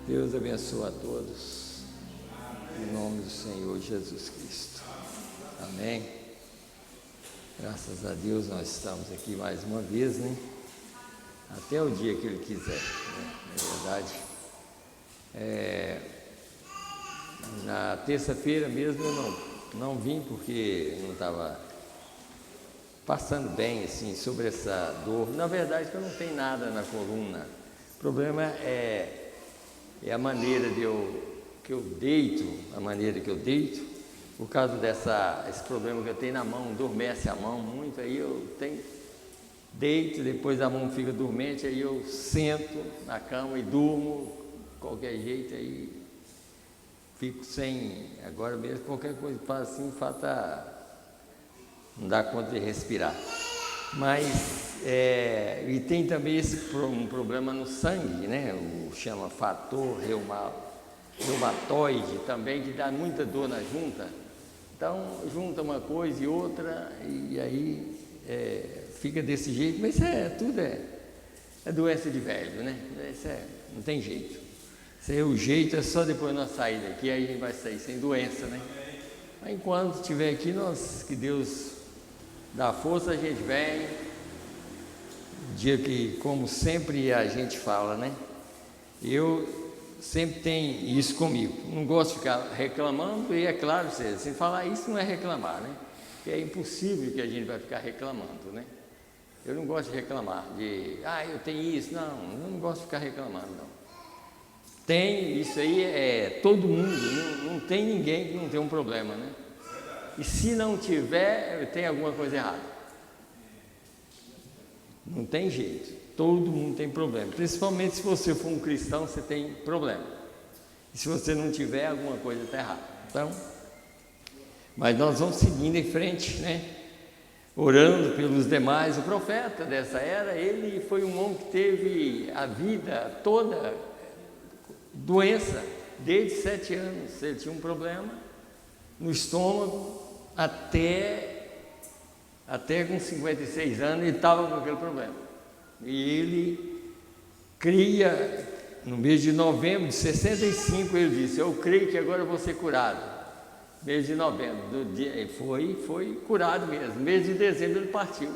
Deus abençoe a todos, em nome do Senhor Jesus Cristo. Amém. Graças a Deus nós estamos aqui mais uma vez, né? Até o dia que Ele quiser, né? Na verdade, na terça-feira mesmo eu não vim porque não estava passando bem, assim, sobre essa dor. Na verdade, que eu não tenho nada na coluna. O problema é a maneira que eu deito, por causa esse problema que eu tenho na mão, adormece a mão muito, aí eu deito, depois a mão fica dormente, aí eu sento na cama e durmo, qualquer jeito, aí fico sem, agora mesmo, qualquer coisa que faz assim, não dá conta de respirar. Mas, e tem também um problema no sangue, né? Chama fator reumatoide também, que dá muita dor na junta. Então, junta uma coisa e outra, e aí fica desse jeito. Mas tudo é doença de velho, né? Não tem jeito. O jeito é só depois nós sair daqui, aí a gente vai sair sem doença, né? Mas enquanto estiver aqui, que Deus dá força, a gente vem. Dia que, como sempre a gente fala, né? Eu sempre tenho isso comigo. Não gosto de ficar reclamando, e é claro, se falar isso não é reclamar, né? Porque é impossível que a gente vai ficar reclamando, né? Eu não gosto de reclamar, eu tenho isso, eu não gosto de ficar reclamando, não. Tem, isso aí todo mundo, não tem ninguém que não tem um problema, né? E se não tiver, tem alguma coisa errada. Não tem jeito, todo mundo tem problema, principalmente se você for um cristão, você tem problema. E se você não tiver, alguma coisa está errada. Então, mas nós vamos seguindo em frente, né? Orando pelos demais. O profeta dessa era, ele foi um homem que teve a vida toda doença, desde 7 anos. Ele tinha um problema no estômago, até com 56 anos ele estava com aquele problema. E ele cria, no mês de novembro de 65, ele disse: eu creio que agora eu vou ser curado. Mês de novembro, foi curado mesmo. Mês de dezembro ele partiu,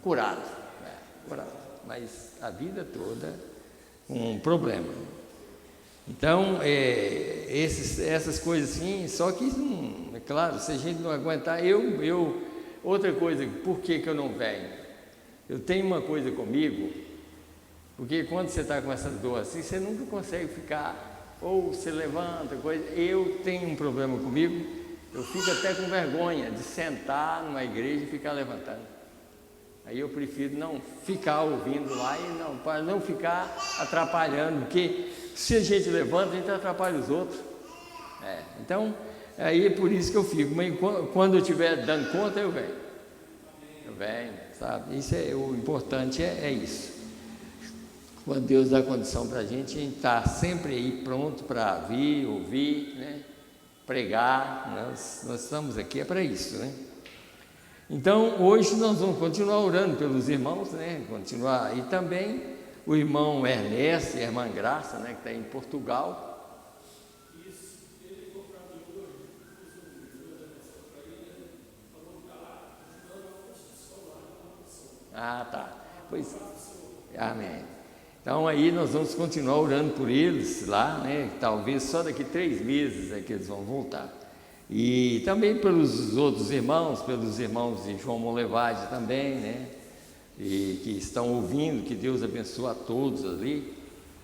curado. Mas a vida toda com um problema. Então, essas coisas assim, só que, é claro, se a gente não aguentar, outra coisa, por que eu não venho? Eu tenho uma coisa comigo, porque quando você está com essa dor assim, você nunca consegue ficar, ou você levanta, coisa. Eu tenho um problema comigo, eu fico até com vergonha de sentar numa igreja e ficar levantando. Aí eu prefiro não ficar ouvindo lá para não ficar atrapalhando, porque se a gente levanta, a gente atrapalha os outros. Então, aí é por isso que eu fico, mas quando eu estiver dando conta, eu venho, sabe? Isso o importante é isso. Quando Deus dá condição para a gente está sempre aí pronto para vir, ouvir, né? Pregar, nós estamos aqui para isso, né? Então, hoje nós vamos continuar orando pelos irmãos, né? E também o irmão Ernesto e a irmã Graça, né? Que está em Portugal. Tá. Pois, amém. Então aí nós vamos continuar orando por eles lá, né? Talvez só daqui 3 meses é que eles vão voltar. E também pelos outros irmãos, pelos irmãos de João Monlevade também, né? E que estão ouvindo, que Deus abençoe a todos ali.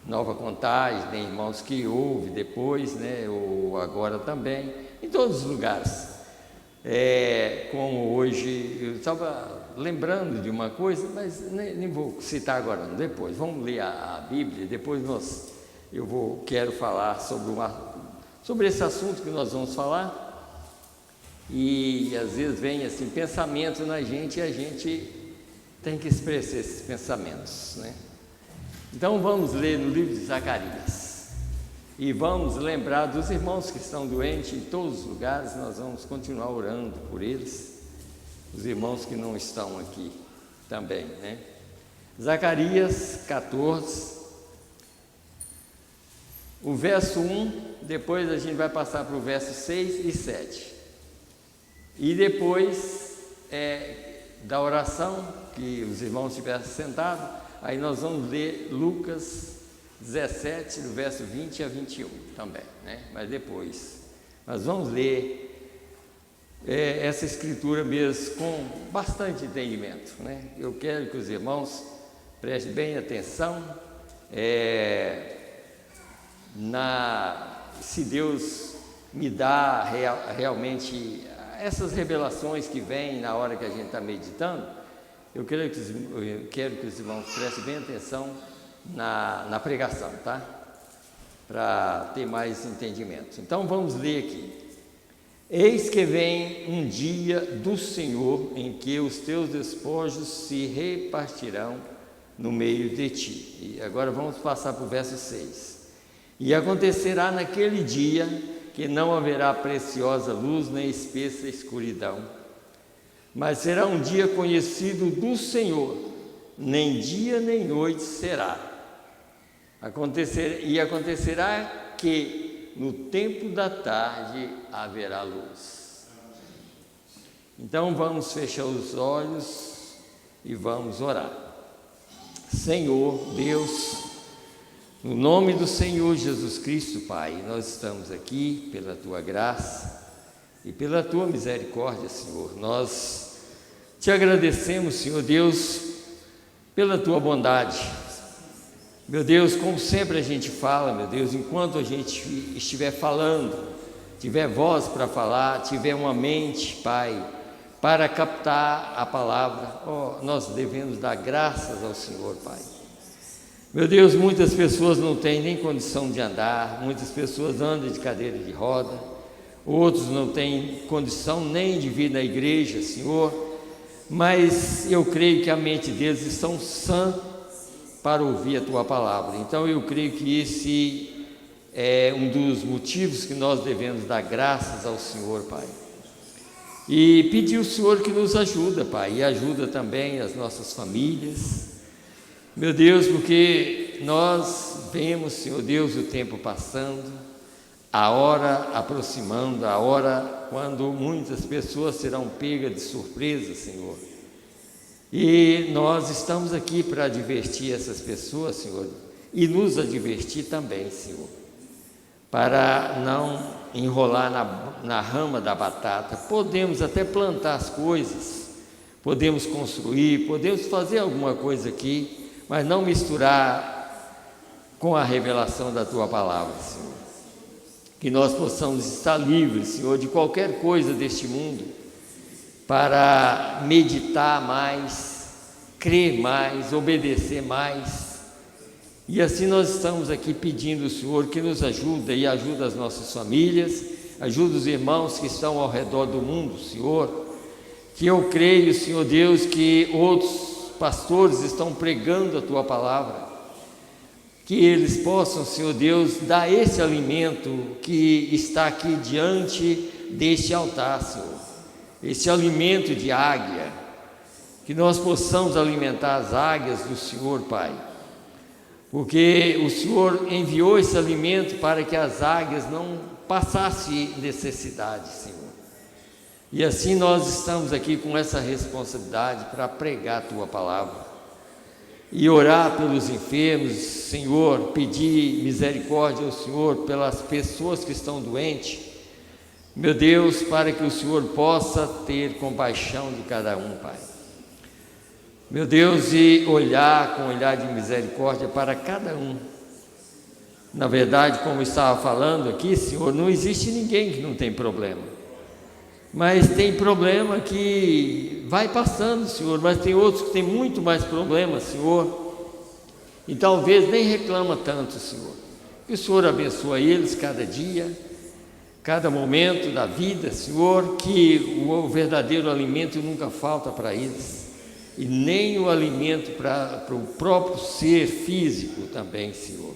Nova Contagem, tem irmãos que ouvem depois, né? Ou agora também, em todos os lugares. Como hoje, eu estava lembrando de uma coisa, mas nem vou citar agora, não, depois. Vamos ler a Bíblia, depois quero falar sobre esse assunto que nós vamos falar. E às vezes vem assim, pensamentos na gente, e a gente tem que expressar esses pensamentos, né? Então vamos ler no livro de Zacarias e vamos lembrar dos irmãos que estão doentes em todos os lugares. Nós vamos continuar orando por eles, os irmãos que não estão aqui também, né? Zacarias 14, o verso 1, depois a gente vai passar para o verso 6 e 7. E depois da oração, que os irmãos estiverem sentados, aí nós vamos ler Lucas 17, do verso 20 a 21 também, né? Mas depois. Nós vamos ler essa escritura mesmo com bastante entendimento, né? Eu quero que os irmãos prestem bem atenção se Deus me dá realmente essas revelações que vêm na hora que a gente está meditando. Eu quero que os irmãos prestem bem atenção na pregação, tá? Para ter mais entendimento. Então vamos ler aqui. Eis que vem um dia do Senhor em que os teus despojos se repartirão no meio de ti. E agora vamos passar para o verso 6. E acontecerá naquele dia que não haverá preciosa luz nem espessa escuridão, mas será um dia conhecido do Senhor, nem dia nem noite será. Acontecerá que no tempo da tarde haverá luz. Então vamos fechar os olhos e vamos orar. Senhor Deus, no nome do Senhor Jesus Cristo, Pai, nós estamos aqui pela Tua graça e pela Tua misericórdia, Senhor. Nós Te agradecemos, Senhor Deus, pela Tua bondade. Meu Deus, como sempre a gente fala, meu Deus, enquanto a gente estiver falando, tiver voz para falar, tiver uma mente, Pai, para captar a palavra, nós devemos dar graças ao Senhor, Pai. Meu Deus, muitas pessoas não têm nem condição de andar, muitas pessoas andam de cadeira de roda, outros não têm condição nem de vir na igreja, Senhor, mas eu creio que a mente deles estão sã para ouvir a Tua palavra. Então eu creio que esse é um dos motivos que nós devemos dar graças ao Senhor, Pai. E pedir ao Senhor que nos ajuda, Pai, e ajuda também as nossas famílias. Meu Deus, porque nós vemos, Senhor Deus, o tempo passando, a hora aproximando, a hora quando muitas pessoas serão pegas de surpresa, Senhor. E nós estamos aqui para advertir essas pessoas, Senhor, e nos advertir também, Senhor, para não enrolar na rama da batata. Podemos até plantar as coisas, podemos construir, podemos fazer alguma coisa aqui, mas não misturar com a revelação da Tua palavra, Senhor. Que nós possamos estar livres, Senhor, de qualquer coisa deste mundo, para meditar mais, crer mais, obedecer mais. E assim nós estamos aqui pedindo ao Senhor que nos ajude e ajude as nossas famílias, ajude os irmãos que estão ao redor do mundo, Senhor. Que eu creio, Senhor Deus, que outros pastores estão pregando a Tua palavra, que eles possam, Senhor Deus, dar esse alimento que está aqui diante deste altar, Senhor, esse alimento de águia, que nós possamos alimentar as águias do Senhor, Pai, porque o Senhor enviou esse alimento para que as águias não passassem necessidade, Senhor. E assim nós estamos aqui com essa responsabilidade para pregar a Tua palavra e orar pelos enfermos, Senhor, pedir misericórdia ao Senhor pelas pessoas que estão doentes, meu Deus, para que o Senhor possa ter compaixão de cada um, Pai. Meu Deus, e olhar com olhar de misericórdia para cada um. Na verdade, como eu estava falando aqui, Senhor, não existe ninguém que não tem problema. Mas tem problema que vai passando, Senhor, mas tem outros que têm muito mais problemas, Senhor, e talvez nem reclama tanto, Senhor. Que o Senhor abençoe eles cada dia, cada momento da vida, Senhor, que o verdadeiro alimento nunca falta para eles, e nem o alimento para o próprio ser físico também, Senhor.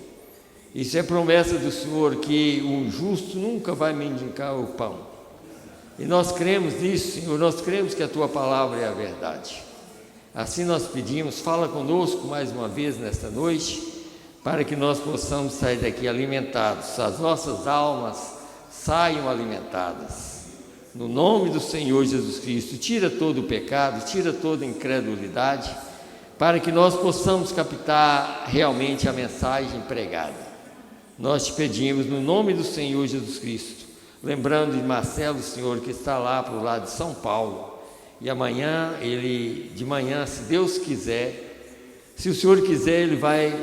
Isso é promessa do Senhor, que o justo nunca vai mendigar o pão. E nós cremos nisso, Senhor, nós cremos que a Tua palavra é a verdade. Assim nós pedimos, fala conosco mais uma vez nesta noite, para que nós possamos sair daqui alimentados, as nossas almas saiam alimentadas. No nome do Senhor Jesus Cristo, tira todo o pecado, tira toda a incredulidade, para que nós possamos captar realmente a mensagem pregada. Nós te pedimos no nome do Senhor Jesus Cristo, lembrando de Marcelo, Senhor, que está lá para o lado de São Paulo, e amanhã, de manhã, se Deus quiser, se o Senhor quiser, ele vai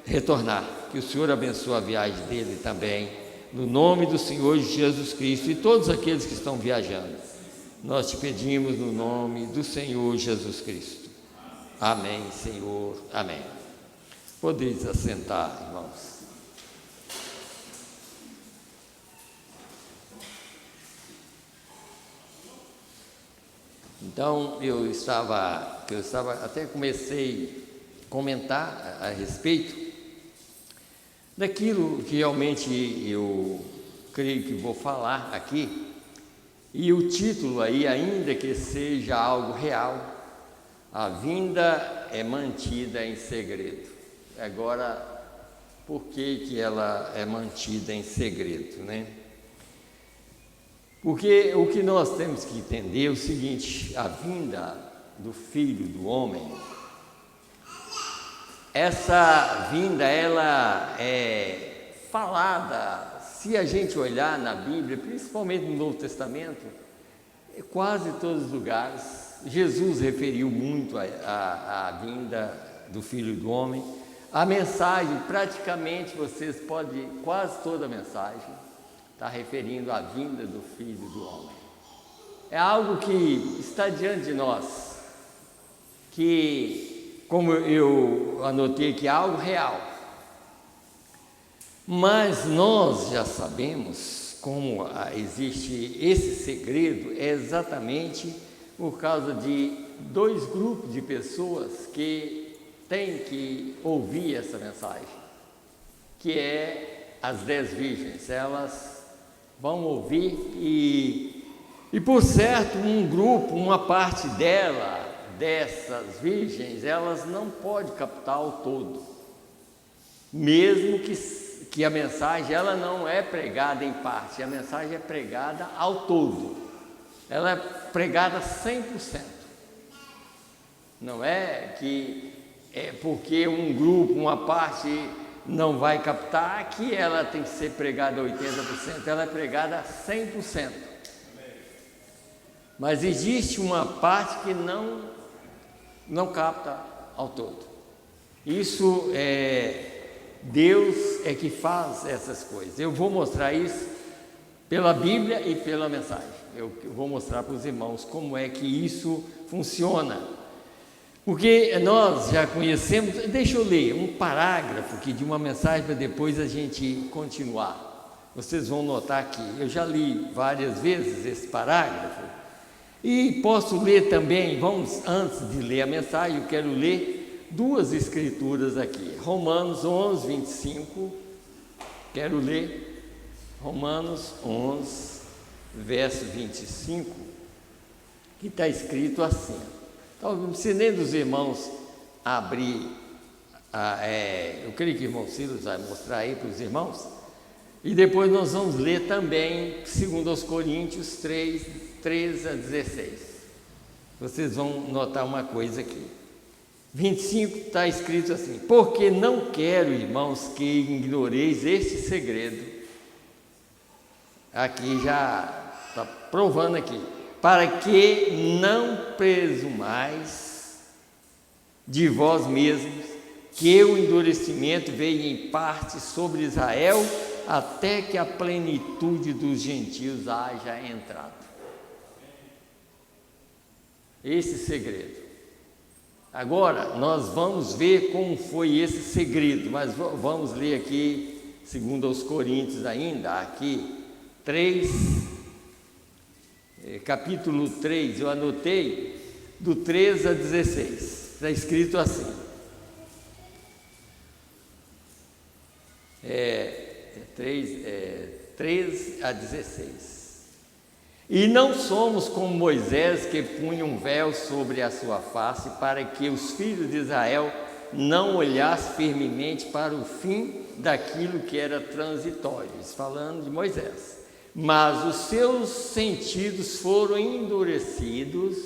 retornar. Que o Senhor abençoe a viagem dele também, no nome do Senhor Jesus Cristo, e todos aqueles que estão viajando, nós te pedimos no nome do Senhor Jesus Cristo. Amém, Senhor, amém. Podeis assentar, irmãos. Então, eu estava até comecei a comentar a respeito daquilo que realmente eu creio que vou falar aqui, e o título aí, ainda que seja algo real, a vinda é mantida em segredo. Agora, por que ela é mantida em segredo, né? Porque o que nós temos que entender é o seguinte: a vinda do Filho do Homem, essa vinda, ela é falada, se a gente olhar na Bíblia, principalmente no Novo Testamento, quase todos os lugares, Jesus referiu muito a vinda do Filho do Homem. A mensagem, praticamente, vocês podem, quase toda a mensagem está referindo à vinda do Filho do Homem. É algo que está diante de nós, que, como eu anotei aqui, é algo real. Mas nós já sabemos como existe esse segredo, é exatamente por causa de dois grupos de pessoas que têm que ouvir essa mensagem, que é as 10 virgens. Elas vão ouvir e por certo, um grupo, uma parte dessas virgens, elas não pode captar o todo, mesmo que a mensagem ela não é pregada em parte, a mensagem é pregada ao todo, ela é pregada 100%. Não é que é porque um grupo, uma parte não vai captar que ela tem que ser pregada 80%, ela é pregada 100%. Mas existe uma parte que não capta ao todo. Isso Deus é que faz essas coisas. Eu vou mostrar isso pela Bíblia e pela mensagem. Eu vou mostrar para os irmãos como é que isso funciona. Porque nós já conhecemos, deixa eu ler um parágrafo aqui de uma mensagem para depois a gente continuar. Vocês vão notar que eu já li várias vezes esse parágrafo e posso ler também, antes de ler a mensagem, eu quero ler duas escrituras aqui. Romanos 11, 25, quero ler Romanos 11, verso 25, que está escrito assim. Então, não precisa nem dos irmãos abrir, eu creio que o irmão Silas vai mostrar aí para os irmãos, e depois nós vamos ler também 2 Coríntios 3, 13 a 16. Vocês vão notar uma coisa aqui. 25 está escrito assim: porque não quero, irmãos, que ignoreis este segredo. Aqui já está provando aqui. Para que não presumais de vós mesmos que o endurecimento veio em parte sobre Israel, até que a plenitude dos gentios haja entrado. Esse segredo. Agora, nós vamos ver como foi esse segredo, mas vamos ler aqui, segundo aos Coríntios ainda, aqui, capítulo 3, eu anotei, do 13 a 16, está escrito assim, 13 a 16, e não somos como Moisés, que punha um véu sobre a sua face, para que os filhos de Israel não olhasse firmemente para o fim daquilo que era transitório, isso falando de Moisés, mas os seus sentidos foram endurecidos.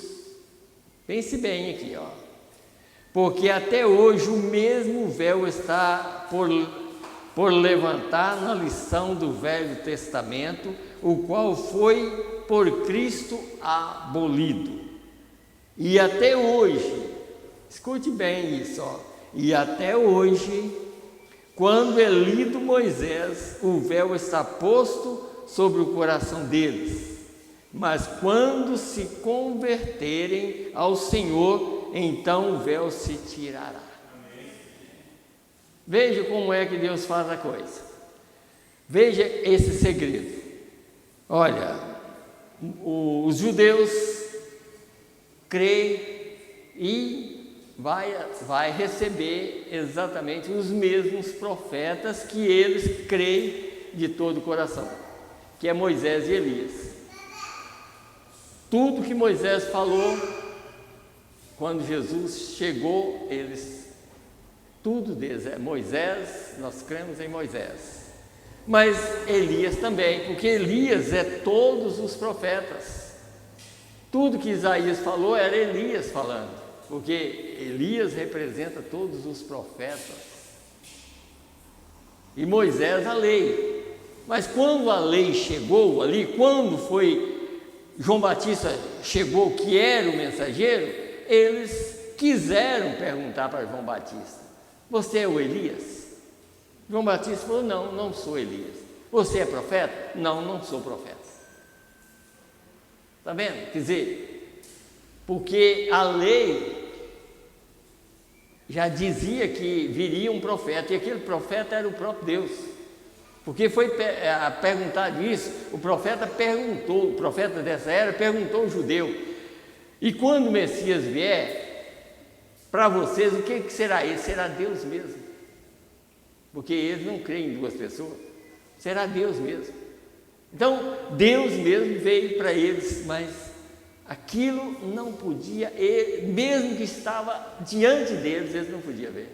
Pense bem aqui, ó, porque até hoje o mesmo véu está por levantar na lição do Velho Testamento, o qual foi por Cristo abolido. E até hoje, escute bem isso, ó, e até hoje, quando é lido Moisés, o véu está posto sobre o coração deles, mas quando se converterem ao Senhor, então o véu se tirará. Veja como é que Deus faz a coisa. Veja esse segredo. Olha, os judeus creem e vai receber exatamente os mesmos profetas que eles creem de todo o coração, que é Moisés e Elias. Tudo que Moisés falou, quando Jesus chegou, tudo deles é Moisés, nós cremos em Moisés. Mas Elias também, porque Elias é todos os profetas. Tudo que Isaías falou era Elias falando, porque Elias representa todos os profetas. E Moisés a lei. Mas quando a lei chegou ali, quando foi João Batista chegou, que era o mensageiro, eles quiseram perguntar para João Batista: você é o Elias? João Batista falou: não, não sou Elias. Você é profeta? Não, não sou profeta. Está vendo? Quer dizer, porque a lei já dizia que viria um profeta, e aquele profeta era o próprio Deus. Porque foi perguntado isso, o profeta dessa era perguntou ao judeu: e quando o Messias vier, para vocês, o que será ele? Será Deus mesmo. Porque eles não creem em duas pessoas, será Deus mesmo. Então, Deus mesmo veio para eles, mas aquilo não podia, mesmo que estava diante deles, eles não podiam ver.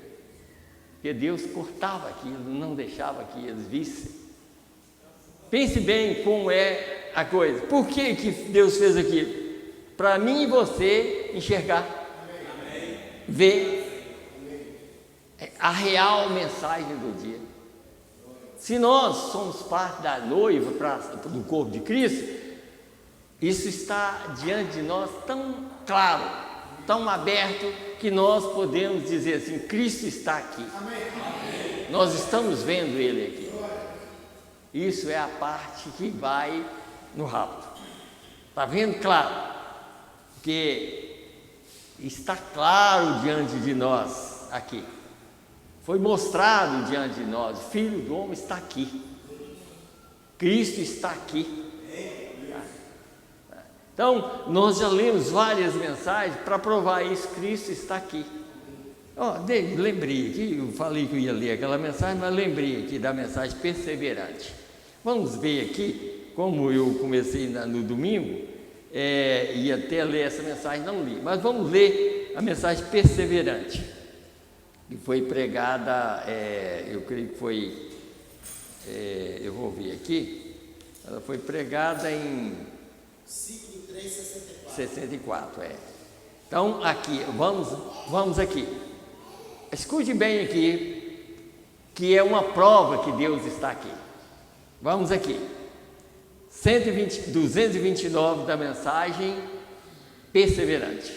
Porque Deus cortava aquilo, não deixava que eles vissem. Pense bem como é a coisa. Por que Deus fez aquilo? Para mim e você enxergar, ver a real mensagem do dia. Se nós somos parte da noiva do corpo de Cristo, isso está diante de nós tão claro, tão aberto, que nós podemos dizer assim: Cristo está aqui. Amém. Nós estamos vendo Ele aqui. Isso é a parte que vai no rapto. Está vendo? Claro, porque está claro diante de nós aqui. Foi mostrado diante de nós: o Filho do Homem está aqui, Cristo está aqui. Então, nós já lemos várias mensagens para provar isso: Cristo está aqui. Lembrei aqui, eu falei que eu ia ler aquela mensagem, mas lembrei aqui da mensagem perseverante. Vamos ver aqui, como eu comecei no domingo, ia até ler essa mensagem, não li, mas vamos ler a mensagem perseverante, que foi pregada, eu creio que foi, eu vou ver aqui, ela foi pregada em 64, Então, aqui, vamos aqui, escute bem aqui, que é uma prova que Deus está aqui. Vamos aqui, 229 da mensagem perseverante.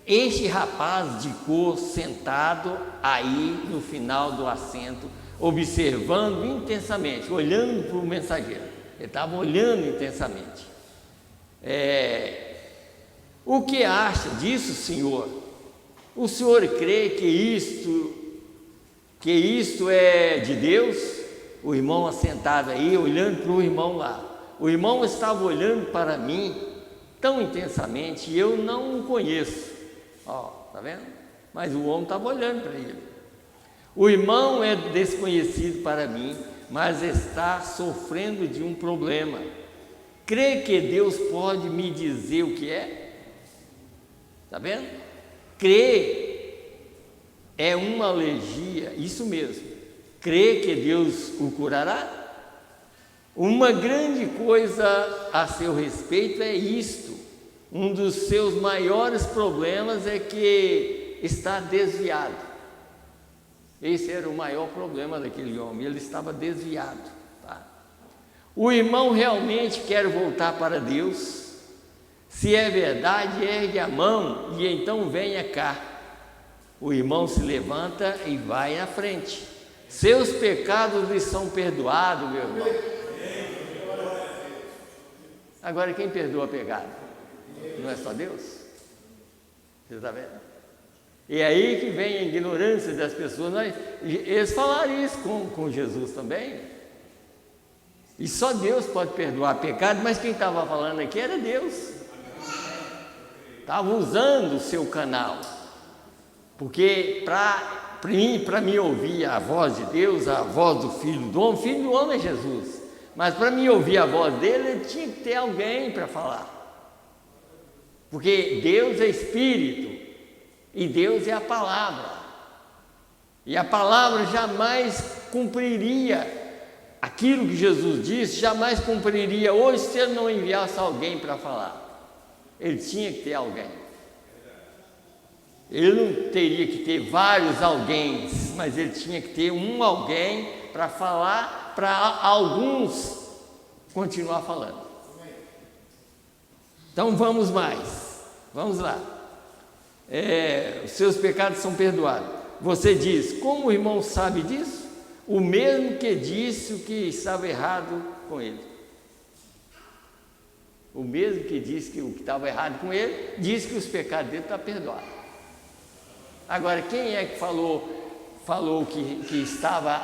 Este rapaz de cor sentado aí no final do assento, observando intensamente, olhando para o mensageiro. Ele estava olhando intensamente. O que acha disso, senhor? O senhor crê que isto é de Deus? O irmão assentado aí, olhando para o irmão lá. O irmão estava olhando para mim tão intensamente e eu não o conheço. Tá vendo? Mas o homem estava olhando para ele. O irmão é desconhecido para mim, mas está sofrendo de um problema. Crê que Deus pode me dizer o que é? Está vendo? Crê é uma alergia, isso mesmo. Crê que Deus o curará? Uma grande coisa a seu respeito é isto. Um dos seus maiores problemas é que está desviado. Esse era o maior problema daquele homem, ele estava desviado. Tá? O irmão realmente quer voltar para Deus? Se é verdade, ergue a mão e então venha cá. O irmão se levanta e vai à frente. Seus pecados lhe são perdoados, meu irmão. Agora, quem perdoa pecado? Não é só Deus? Você está vendo? E aí que vem a ignorância das pessoas. Eles falaram isso com Jesus também. E só Deus pode perdoar pecado, mas quem estava falando aqui era Deus. Estava usando o seu canal. Porque para mim ouvir a voz de Deus, a voz do Filho do Homem, o Filho do Homem é Jesus. Mas para mim ouvir a voz dele, ele tinha que ter alguém para falar. Porque Deus é Espírito e Deus é a palavra. E a palavra jamais cumpriria aquilo que Jesus disse, jamais cumpriria hoje se ele não enviasse alguém para falar. Ele tinha que ter alguém. Ele não teria que ter vários alguém, mas ele tinha que ter um alguém para falar, para alguns continuar falando. Então vamos lá. Os seus pecados são perdoados. Você diz, como o irmão sabe disso? O mesmo que disse o que estava errado com ele. O mesmo que disse que o que estava errado com ele, disse que os pecados dele estão perdoados. Agora, quem é que falou que estava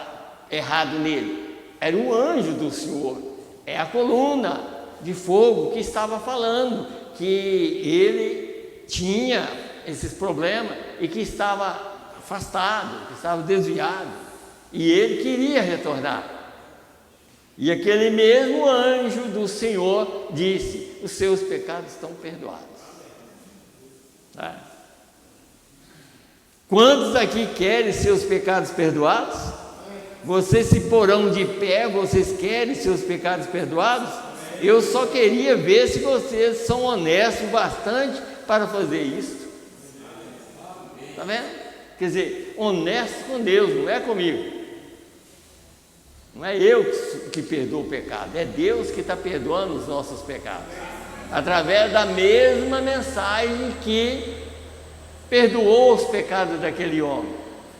errado nele? Era o anjo do Senhor, é a coluna de fogo que estava falando que ele tinha esses problemas e que estava afastado, que estava desviado, e ele queria retornar. E aquele mesmo anjo do Senhor disse, os seus pecados estão perdoados. Tá? Quantos aqui querem seus pecados perdoados? Vocês se porão de pé, vocês querem seus pecados perdoados? Eu só queria ver se vocês são honestos bastante para fazer isso. Está vendo? Quer dizer, honestos com Deus, não é comigo. Não é eu que perdoo o pecado, é Deus que está perdoando os nossos pecados. Através da mesma mensagem que perdoou os pecados daquele homem.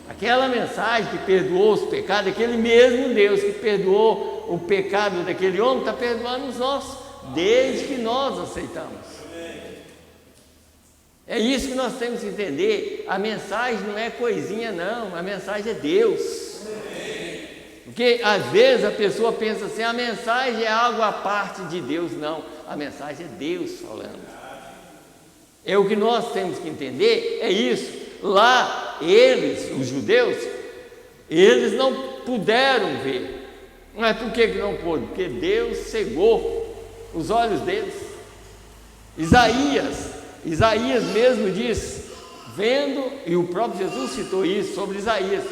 Aquela mensagem que perdoou os pecados, aquele mesmo Deus que perdoou o pecado daquele homem, está perdoando os nossos, desde que nós aceitamos. É isso que nós temos que entender. A mensagem não é coisinha não, a mensagem é Deus. Porque às vezes a pessoa pensa assim, a mensagem é algo à parte de Deus. Não, a mensagem é Deus falando. É o que nós temos que entender, é isso. Lá, eles, os judeus, eles não puderam ver. Mas por que não pôde? Porque Deus cegou os olhos deles. Isaías mesmo diz, vendo, e o próprio Jesus citou isso sobre Isaías,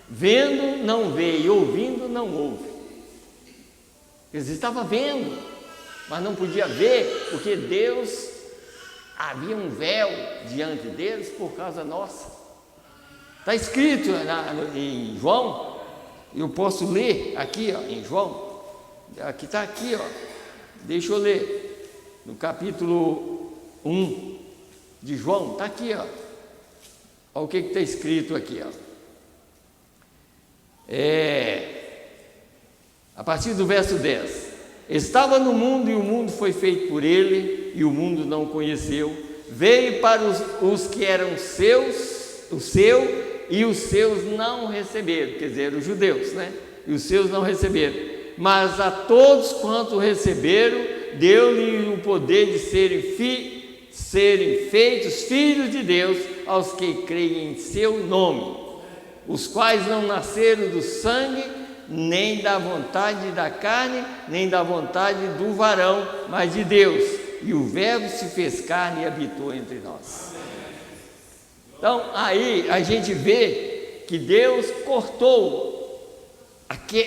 vendo não vê e ouvindo não ouve. Eles estavam vendo, mas não podia ver, porque Deus, havia um véu diante deles por causa nossa. Está escrito em João, eu posso ler aqui em João, aqui está aqui, deixa eu ler, no capítulo 1 de João, está aqui, olha o que está escrito aqui, a partir do verso 10, estava no mundo e o mundo foi feito por ele e o mundo não o conheceu, veio para os que eram seus, o seu, e os seus não receberam, quer dizer, os judeus, né? E os seus não receberam, mas a todos quanto receberam, deu-lhe o poder de serem feitos filhos de Deus aos que creem em seu nome, os quais não nasceram do sangue, nem da vontade da carne, nem da vontade do varão, mas de Deus. E o Verbo se fez carne e habitou entre nós. Então, aí a gente vê que Deus cortou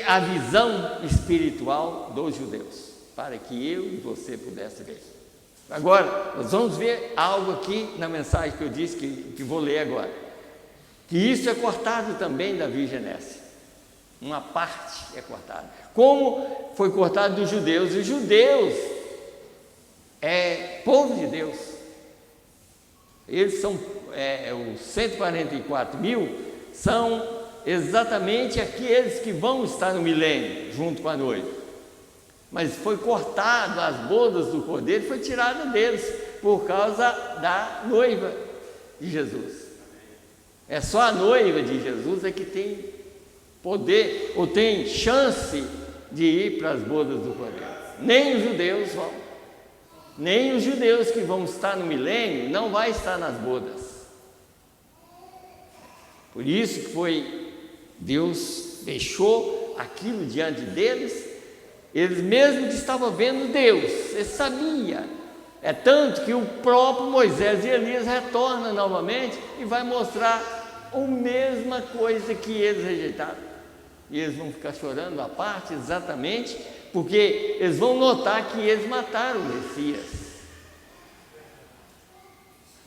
a visão espiritual dos judeus, para que eu e você pudesse ver. Agora, nós vamos ver algo aqui na mensagem que eu disse, que vou ler agora. Que isso é cortado também da virgem-nécia. Uma parte é cortada. Como foi cortado dos judeus? Os judeus é povo de Deus. Eles são, os 144 mil, são exatamente aqueles que vão estar no milênio, junto com a noiva. Mas foi cortado, as bodas do cordeiro foi tirada deles, por causa da noiva de Jesus. É só a noiva de Jesus é que tem poder, ou tem chance de ir para as bodas do cordeiro. Nem os judeus vão. Nem os judeus que vão estar no milênio não vai estar nas bodas. Por isso que Deus deixou aquilo diante deles. Eles mesmo que estavam vendo Deus, eles sabiam. É tanto que o próprio Moisés e Elias retornam novamente e vai mostrar a mesma coisa que eles rejeitaram. E eles vão ficar chorando à parte exatamente porque eles vão notar que eles mataram o Messias.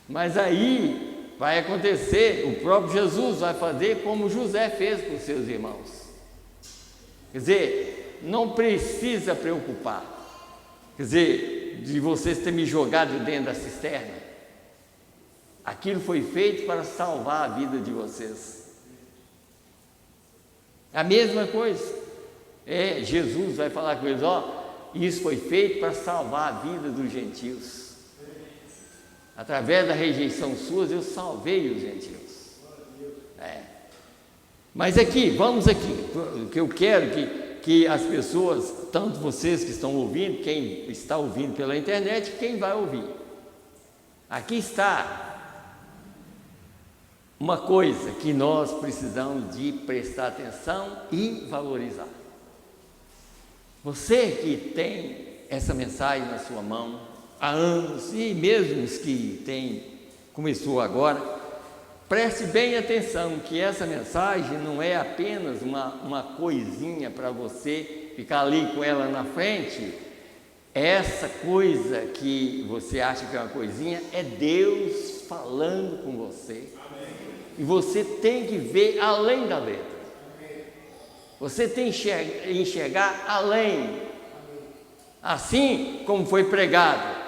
Mas aí vai acontecer, o próprio Jesus vai fazer como José fez com seus irmãos. Quer dizer, não precisa preocupar, quer dizer, de vocês terem me jogado dentro da cisterna. Aquilo foi feito para salvar a vida de vocês. A mesma coisa, Jesus vai falar com eles, isso foi feito para salvar a vida dos gentios. Através da rejeição suas, eu salvei os gentios. Mas vamos aqui, que eu quero que as pessoas, tanto vocês que estão ouvindo, quem está ouvindo pela internet, quem vai ouvir. Aqui está uma coisa que nós precisamos de prestar atenção e valorizar. Você que tem essa mensagem na sua mão há anos, e mesmo os que começou agora, preste bem atenção que essa mensagem não é apenas uma coisinha para você ficar ali com ela na frente. Essa coisa que você acha que é uma coisinha é Deus falando com você. Amém. E você tem que ver além da letra. Amém. Você tem que enxergar além. Amém. Assim como foi pregado,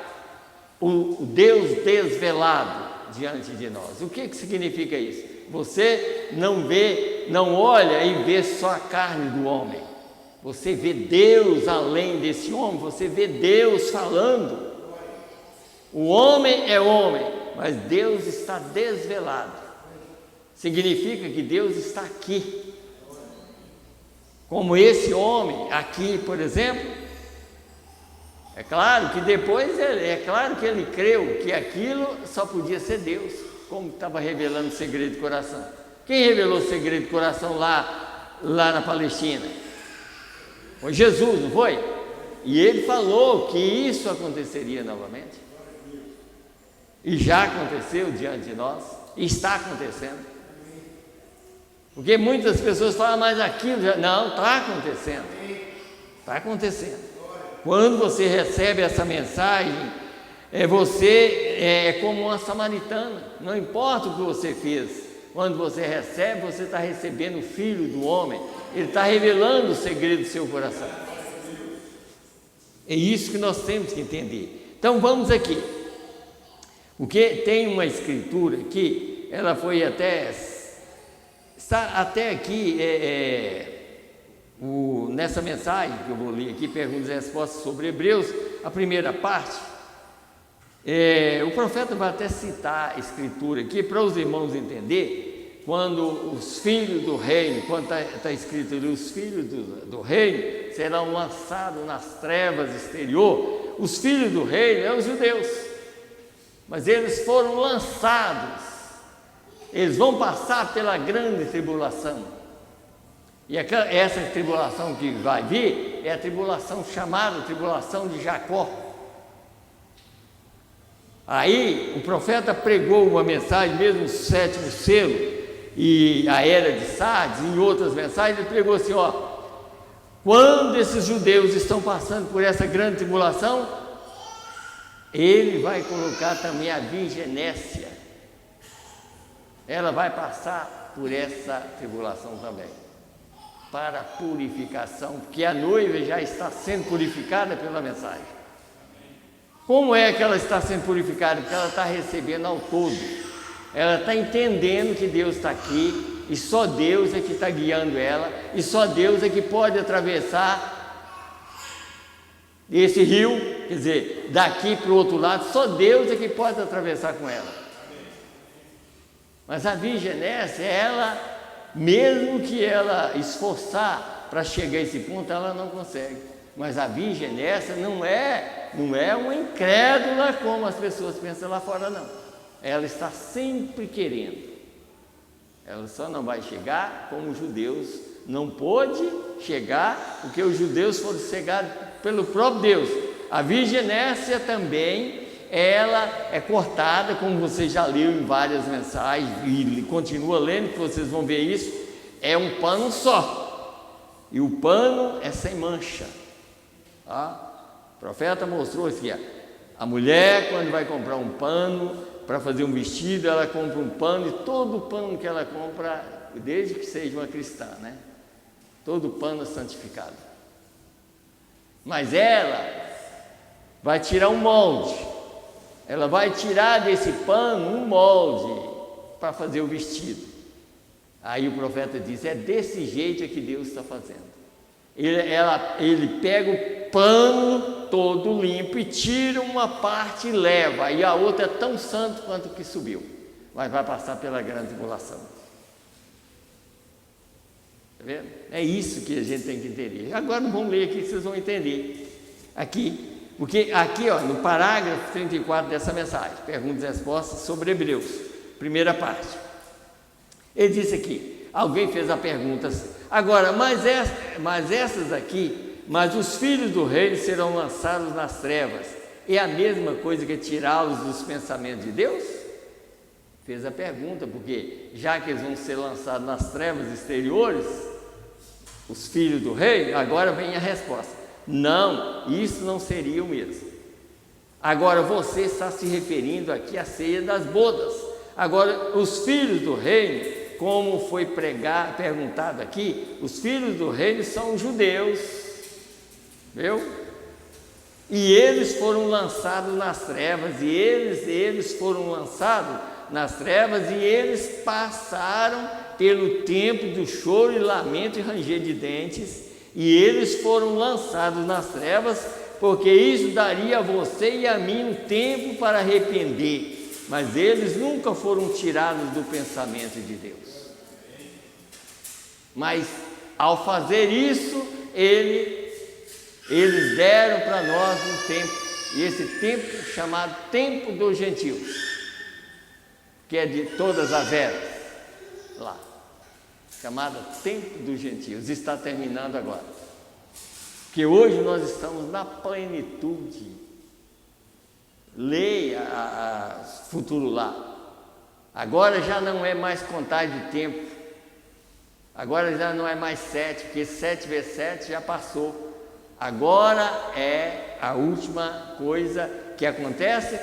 o Deus desvelado diante de nós. O que significa isso? Você não vê, não olha e vê só a carne do homem. Você vê Deus além desse homem, você vê Deus falando. O homem é homem, mas Deus está desvelado. Significa que Deus está aqui. Como esse homem aqui, por exemplo. É claro que depois, claro que ele creu que aquilo só podia ser Deus, como estava revelando o segredo do coração. Quem revelou o segredo do coração lá na Palestina? Foi Jesus, não foi? E ele falou que isso aconteceria novamente. E já aconteceu diante de nós, e está acontecendo. Porque muitas pessoas falam, mas aquilo já... Não, está acontecendo. Está acontecendo. Quando você recebe essa mensagem, você é como uma samaritana, não importa o que você fez, quando você recebe, você está recebendo o Filho do homem, ele está revelando o segredo do seu coração. É isso que nós temos que entender. Então vamos aqui, porque tem uma escritura aqui, ela foi está até aqui, nessa mensagem que eu vou ler aqui, perguntas e respostas sobre Hebreus, a primeira parte, o profeta vai até citar a escritura aqui para os irmãos entender, quando os filhos do reino, quando está escrito ali, os filhos do reino serão lançados nas trevas exterior. Os filhos do reino são os judeus, mas eles foram lançados, eles vão passar pela grande tribulação. E essa tribulação que vai vir é a tribulação chamada tribulação de Jacó. Aí o profeta pregou uma mensagem, mesmo no 7º selo e a era de Sardes, e em outras mensagens, ele pregou assim, ó: quando esses judeus estão passando por essa grande tribulação, ele vai colocar também a virginécia, ela vai passar por essa tribulação também, para a purificação, porque a noiva já está sendo purificada pela mensagem. Como é que ela está sendo purificada? Porque ela está recebendo ao todo, ela está entendendo que Deus está aqui, e só Deus é que está guiando ela, e só Deus é que pode atravessar esse rio, quer dizer, daqui para o outro lado, só Deus é que pode atravessar com ela. Mas a virginécia, ela, mesmo que ela esforçar para chegar a esse ponto, ela não consegue. Mas a virginécia não é uma incrédula como as pessoas pensam lá fora, não. Ela está sempre querendo. Ela só não vai chegar como os judeus não pôde chegar, porque os judeus foram cegados pelo próprio Deus. A virginécia também, ela é cortada, como você já leu em várias mensagens, e continua lendo, que vocês vão ver isso, é um pano só, e o pano é sem mancha. O profeta mostrou assim, a mulher, quando vai comprar um pano para fazer um vestido, ela compra um pano, e todo pano que ela compra, desde que seja uma cristã, né? Todo pano é santificado. Mas ela vai tirar um molde, ela vai tirar desse pano um molde para fazer o vestido. Aí o profeta diz, é desse jeito que Deus está fazendo. Ele pega o pano todo limpo e tira uma parte e leva, e a outra é tão santo quanto que subiu, mas vai passar pela grande tribulação. Tá vendo? É isso que a gente tem que entender. Agora vamos ler aqui, vocês vão entender aqui, porque aqui, ó, no parágrafo 34 dessa mensagem, perguntas e respostas sobre Hebreus, primeira parte, ele disse aqui, alguém fez a pergunta assim, agora, mas essas aqui, mas os filhos do reino serão lançados nas trevas, é a mesma coisa que tirá-los dos pensamentos de Deus? Fez a pergunta, porque já que eles vão ser lançados nas trevas exteriores, os filhos do reino, agora vem a resposta, não, isso não seria o mesmo. Agora você está se referindo aqui à ceia das bodas. Agora os filhos do reino, como foi perguntado aqui, os filhos do reino são os judeus, viu? E eles foram lançados nas trevas, e eles foram lançados nas trevas, e eles passaram pelo tempo do choro e lamento e ranger de dentes, e eles foram lançados nas trevas, porque isso daria a você e a mim um tempo para arrepender, mas eles nunca foram tirados do pensamento de Deus. Mas ao fazer isso, eles deram para nós um tempo, e esse tempo chamado tempo dos gentios, que é de todas as eras, lá, chamado tempo dos gentios, está terminando agora, que hoje nós estamos na plenitude. Leia futuro lá, agora já não é mais contagem de tempo, agora já não é mais 7, porque 7 vezes 7 já passou. Agora é a última coisa que acontece.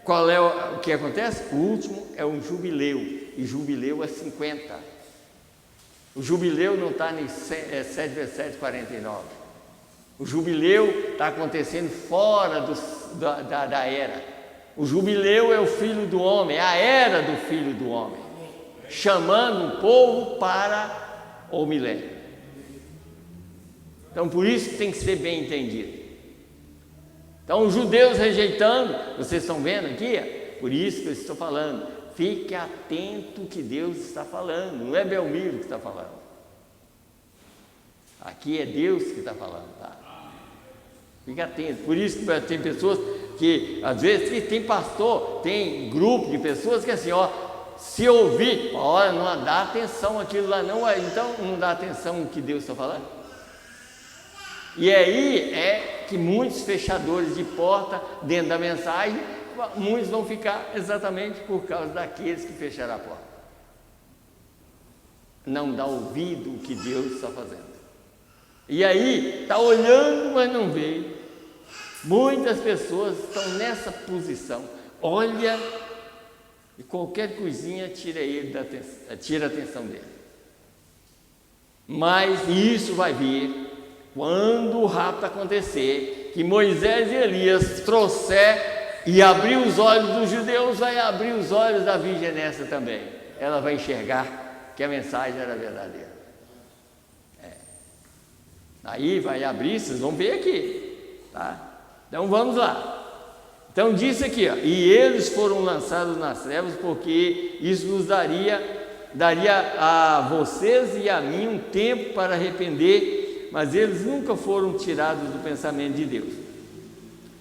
Qual é o que acontece? O último é um jubileu, e jubileu é 50. O jubileu não está em 7 vezes 7, 49. O jubileu está acontecendo fora da era. O jubileu é o Filho do Homem, é a era do Filho do Homem, chamando o povo para o milênio. Então, por isso que tem que ser bem entendido. Então, os judeus rejeitando, vocês estão vendo aqui? Por isso que eu estou falando, fique atento que Deus está falando, não é Belmiro que está falando. Aqui é Deus que está falando, tá? Fique atento. Por isso que tem pessoas que, às vezes, tem pastor, tem grupo de pessoas que assim, ó, se ouvir, olha, não dá atenção àquilo lá não, então não dá atenção ao que Deus está falando. E aí é que muitos fechadores de porta dentro da mensagem muitos vão ficar exatamente por causa daqueles que fecharam a porta. Não dá ouvido o que Deus está fazendo. E aí, está olhando, mas não vê. Muitas pessoas estão nessa posição. Olha, e qualquer coisinha tira a atenção dele. Mas isso vai vir quando o rapto acontecer, que Moisés e Elias trouxer e abrir os olhos dos judeus, vai abrir os olhos da virgem nessa também. Ela vai enxergar que a mensagem era verdadeira. Aí vai abrir, vocês vão ver aqui, tá? Então vamos lá. Então disse aqui, ó, e eles foram lançados nas trevas, porque isso nos daria a vocês e a mim um tempo para arrepender, mas eles nunca foram tirados do pensamento de Deus.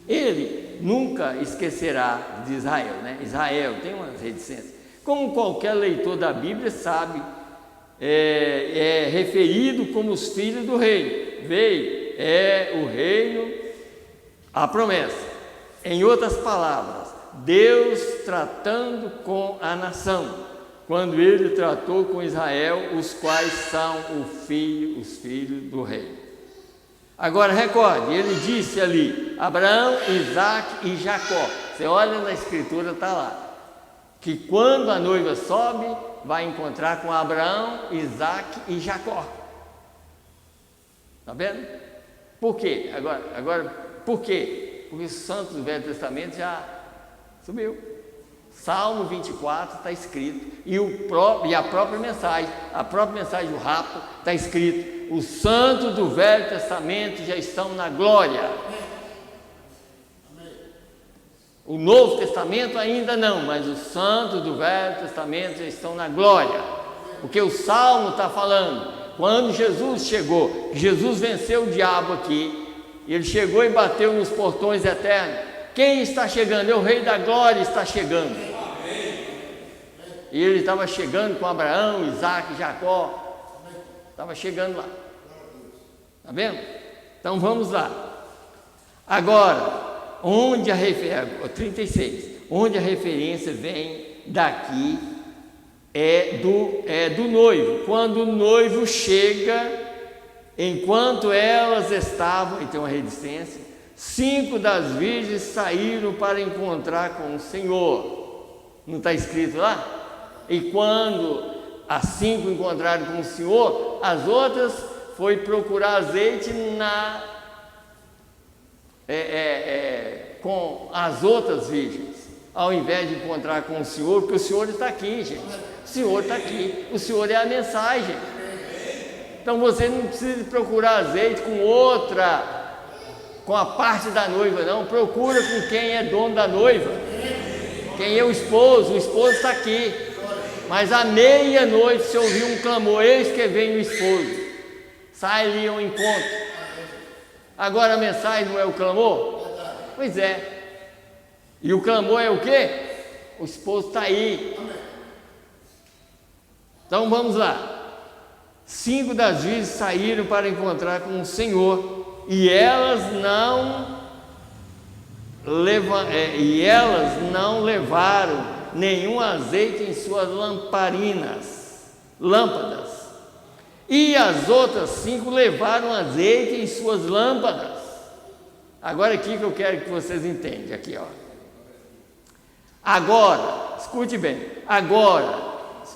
Ele nunca esquecerá de Israel, né? Israel tem uma reticência. Como qualquer leitor da Bíblia sabe, é referido como os filhos do rei. Veio, o reino, a promessa. Em outras palavras, Deus tratando com a nação, quando ele tratou com Israel, os quais são os filhos do rei. Agora recorde, ele disse ali, Abraão, Isaque e Jacó. Você olha na escritura, está lá, que quando a noiva sobe, vai encontrar com Abraão, Isaque e Jacó. Está vendo? Por quê? Agora, por quê? Porque os santos do Velho Testamento já subiu. Salmo 24 está escrito, e a própria mensagem do rapto está escrito, os santos do Velho Testamento já estão na glória. O Novo Testamento ainda não, mas os santos do Velho Testamento já estão na glória, porque o Salmo está falando. Quando Jesus chegou, Jesus venceu o diabo aqui, ele chegou e bateu nos portões eternos. Quem está chegando? É o Rei da Glória, está chegando. E ele estava chegando com Abraão, Isaque, Jacó, estava chegando lá. Está vendo? Então vamos lá. Agora, onde a referência, 36, onde a referência vem daqui é do noivo. Quando o noivo chega, enquanto elas estavam, e tem uma reticência, 5 das virgens saíram para encontrar com o Senhor. Não está escrito lá? E quando as 5 encontraram com o Senhor, as outras foi procurar azeite com as outras virgens, ao invés de encontrar com o Senhor, porque o Senhor está aqui, gente. O Senhor está aqui, o Senhor é a mensagem. Então você não precisa procurar azeite com a parte da noiva, não. Procura com quem é dono da noiva, quem é o esposo está aqui. Mas à meia-noite se ouviu um clamor, eis que vem o esposo, sai ali ao encontro. Agora a mensagem não é o clamor? Pois é. E o clamor é o quê? O esposo está aí. Então vamos lá. 5 das virgens saíram para encontrar com o Senhor, e elas não levaram nenhum azeite em suas lâmpadas. E as outras 5 levaram azeite em suas lâmpadas. Agora aqui que eu quero que vocês entendam, aqui ó. Agora, escute bem, agora,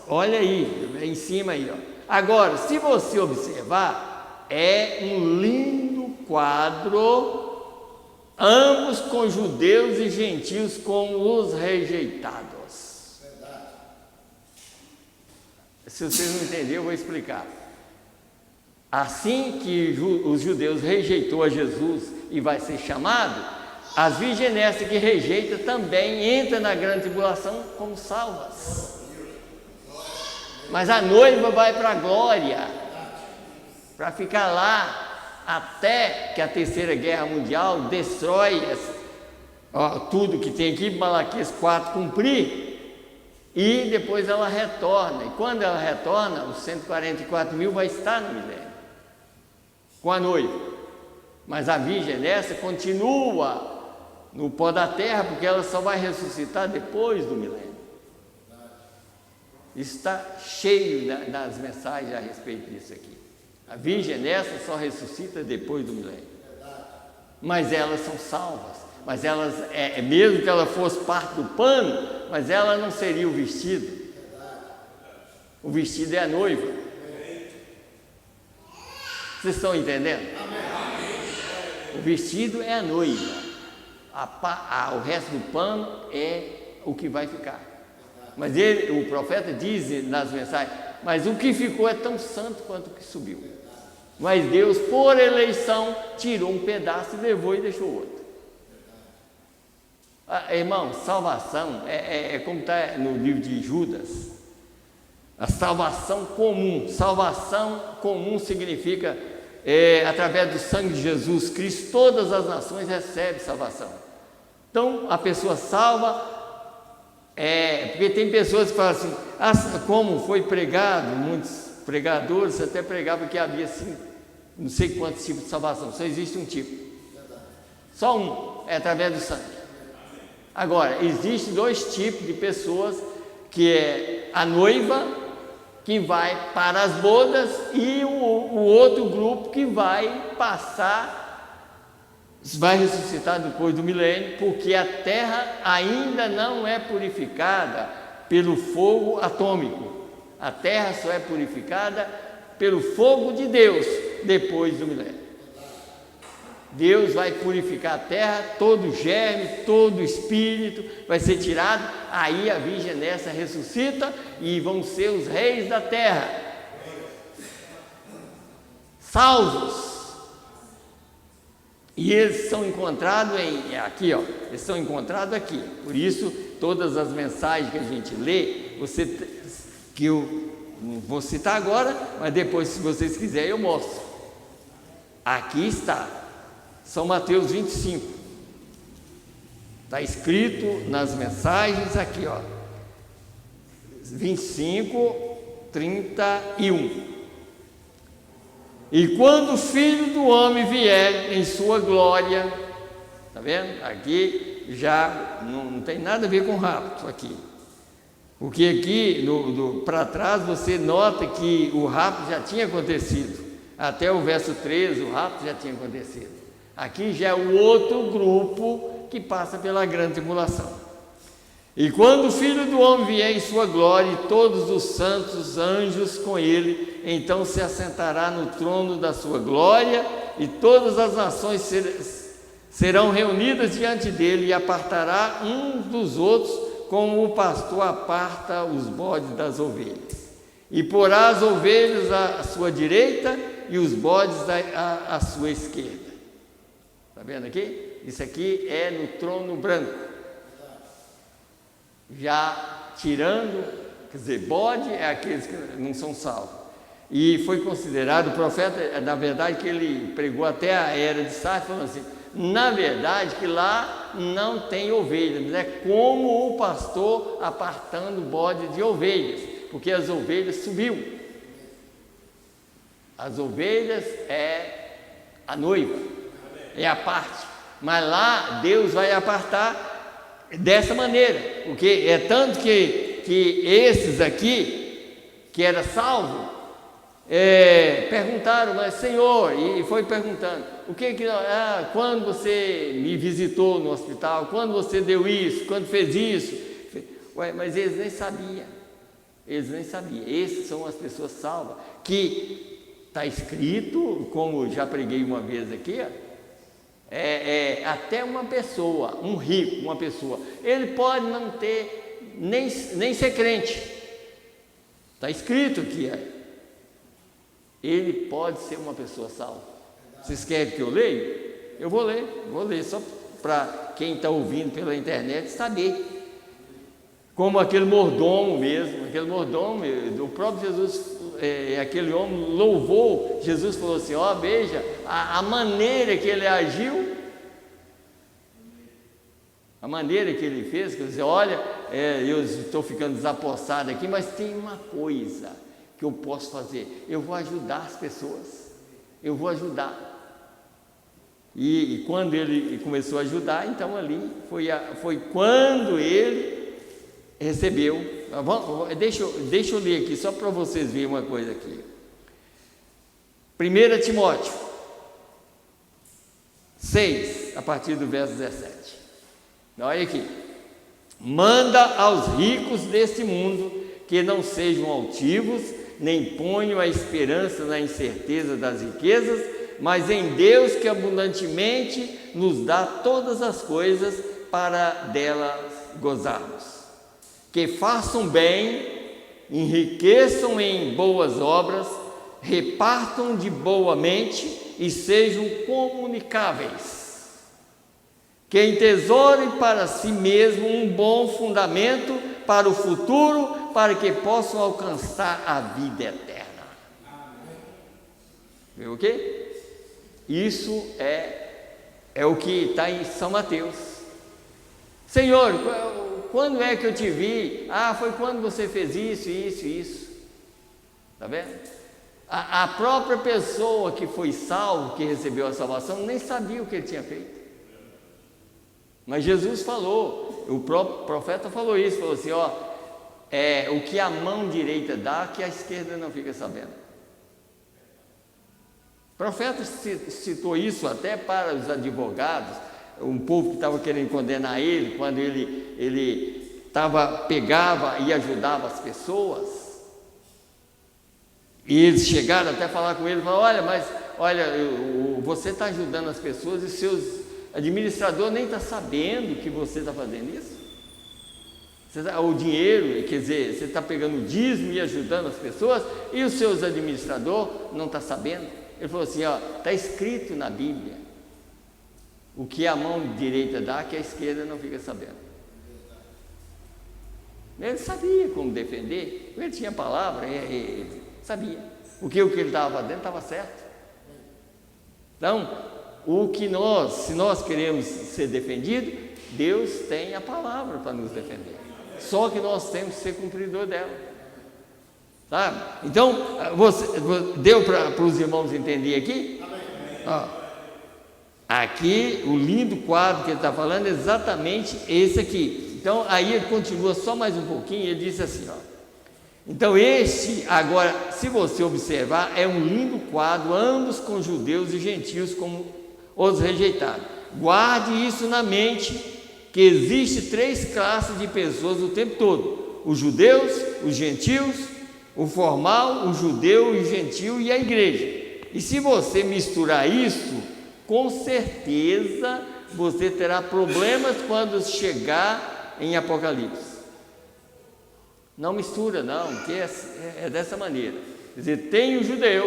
olha aí, em cima aí ó. Agora, se você observar, é um lindo quadro, ambos com judeus e gentios como os rejeitados. Se vocês não entenderem, eu vou explicar. Assim que os judeus rejeitou a Jesus e vai ser chamado, as virgens nessa que rejeita também entra na grande tribulação como salvas. Mas a noiva vai para a glória, para ficar lá até que a terceira guerra mundial destrói tudo que tem aqui, Malaquias 4 cumprir, e depois ela retorna. E quando ela retorna, os 144 mil vai estar no milênio com a noiva. Mas a virgem nessa continua no pó da terra, porque ela só vai ressuscitar depois do milênio. Isso está cheio das mensagens a respeito disso aqui. A virgem nessa só ressuscita depois do milênio. Mas elas são salvas. Mas elas, mesmo que ela fosse parte do pano, mas ela não seria o vestido. O vestido é a noiva. Vocês estão entendendo? O vestido é a noiva. O resto do pano é o que vai ficar. Mas o profeta diz nas mensagens, mas o que ficou é tão santo quanto o que subiu. Mas Deus, por eleição, tirou um pedaço e levou e deixou outro. Irmão, salvação é como está no livro de Judas. A salvação comum. Salvação comum significa, através do sangue de Jesus Cristo, todas as nações recebem salvação. Então, a pessoa salva, porque tem pessoas que falam assim, como foi pregado, muitos pregadores até pregavam que havia assim, não sei quantos tipos de salvação, só existe um tipo. Só um, é através do sangue. Agora, existem dois tipos de pessoas, que é a noiva, que vai para as bodas, e o outro grupo que vai ressuscitar depois do milênio, porque a terra ainda não é purificada pelo fogo atômico. A terra só é purificada pelo fogo de Deus depois do milênio. Deus vai purificar a terra, todo germe, todo espírito vai ser tirado, aí a virgem nessa ressuscita e vão ser os reis da terra, salvos. E eles são encontrados aqui, ó, eles são encontrados aqui. Por isso, todas as mensagens que a gente lê, que eu não vou citar agora, mas depois, se vocês quiserem, eu mostro. Aqui está, São Mateus 25. Está escrito nas mensagens aqui, ó, 25, 31. E quando o Filho do Homem vier em sua glória, está vendo? Aqui já não tem nada a ver com rapto aqui. Porque aqui, para trás, você nota que o rapto já tinha acontecido. Até o verso 13, o rapto já tinha acontecido. Aqui já é o outro grupo que passa pela grande tribulação. E quando o Filho do Homem vier em sua glória e todos os santos anjos com ele, então se assentará no trono da sua glória e todas as nações serão reunidas diante dele e apartará uns dos outros como o pastor aparta os bodes das ovelhas. E porá as ovelhas à sua direita e os bodes à sua esquerda. Está vendo aqui? Isso aqui é no trono branco. Já tirando, quer dizer, bode é aqueles que não são salvos. E foi considerado, o profeta, na verdade, que ele pregou até a era de Sá, falando assim, na verdade que lá não tem ovelhas, mas é como o pastor apartando o bode de ovelhas, porque as ovelhas subiu. As ovelhas é a noiva, é a parte, mas lá Deus vai apartar dessa maneira, porque é tanto que esses aqui, que era salvo, perguntaram, mas Senhor, e foi perguntando, quando você me visitou no hospital, quando você deu isso, quando fez isso, mas eles nem sabiam, esses são as pessoas salvas, que está escrito, como já preguei uma vez aqui, até uma pessoa, um rico, uma pessoa, ele pode não ter, nem ser crente, está escrito aqui, ele pode ser uma pessoa salva. Vocês querem que eu leia? Eu vou ler, só para quem está ouvindo pela internet saber, como aquele mordomo mesmo, o próprio Jesus, aquele homem louvou, Jesus falou assim, veja, a maneira que ele agiu, a maneira que ele fez, quer dizer, olha, eu estou ficando desapossado aqui, mas tem uma coisa que eu posso fazer, eu vou ajudar as pessoas, eu vou ajudar. E quando ele começou a ajudar, então ali foi quando ele recebeu. Deixa eu ler aqui, só para vocês verem uma coisa aqui. 1 Timóteo 6, a partir do verso 17. Olha aqui. Manda aos ricos deste mundo que não sejam altivos, nem ponham a esperança na incerteza das riquezas, mas em Deus que abundantemente nos dá todas as coisas para delas gozarmos. Que façam bem, enriqueçam em boas obras, repartam de boa mente e sejam comunicáveis. Que entesourem para si mesmo um bom fundamento para o futuro, para que possam alcançar a vida eterna. Viu o quê? Isso é o que está em São Mateus. Senhor, quando é que eu te vi? Foi quando você fez isso, isso e isso. Está vendo? A própria pessoa que foi salvo, que recebeu a salvação, nem sabia o que ele tinha feito. Mas Jesus falou, o próprio profeta falou isso, falou assim, o que a mão direita dá, que a esquerda não fica sabendo. O profeta citou isso até para os advogados, um povo que estava querendo condenar ele, quando ele pegava e ajudava as pessoas, e eles chegaram até a falar com ele, falaram, você está ajudando as pessoas e seus administrador nem está sabendo que você está fazendo isso. O dinheiro, quer dizer, você está pegando o dízimo e ajudando as pessoas, e os seus administradores não estão sabendo. Ele falou assim, está escrito na Bíblia, o que a mão direita dá, que a esquerda não fica sabendo. Ele sabia como defender, ele tinha palavra, ele sabia. O que ele estava fazendo estava certo. Então, se nós queremos ser defendidos, Deus tem a palavra para nos defender. Só que nós temos que ser cumpridor dela. Sabe? Então, deu para os irmãos entender aqui? Aqui, o lindo quadro que ele está falando é exatamente esse aqui. Então, aí ele continua só mais um pouquinho, ele diz assim, então agora, se você observar, é um lindo quadro, ambos com judeus e gentios como os rejeitados. Guarde isso na mente, que existe 3 classes de pessoas o tempo todo: os judeus, os gentios, o formal, o judeu e o gentil e a igreja. E se você misturar isso, com certeza você terá problemas quando chegar em Apocalipse. Não mistura não, porque é dessa maneira. Quer dizer, tem o judeu,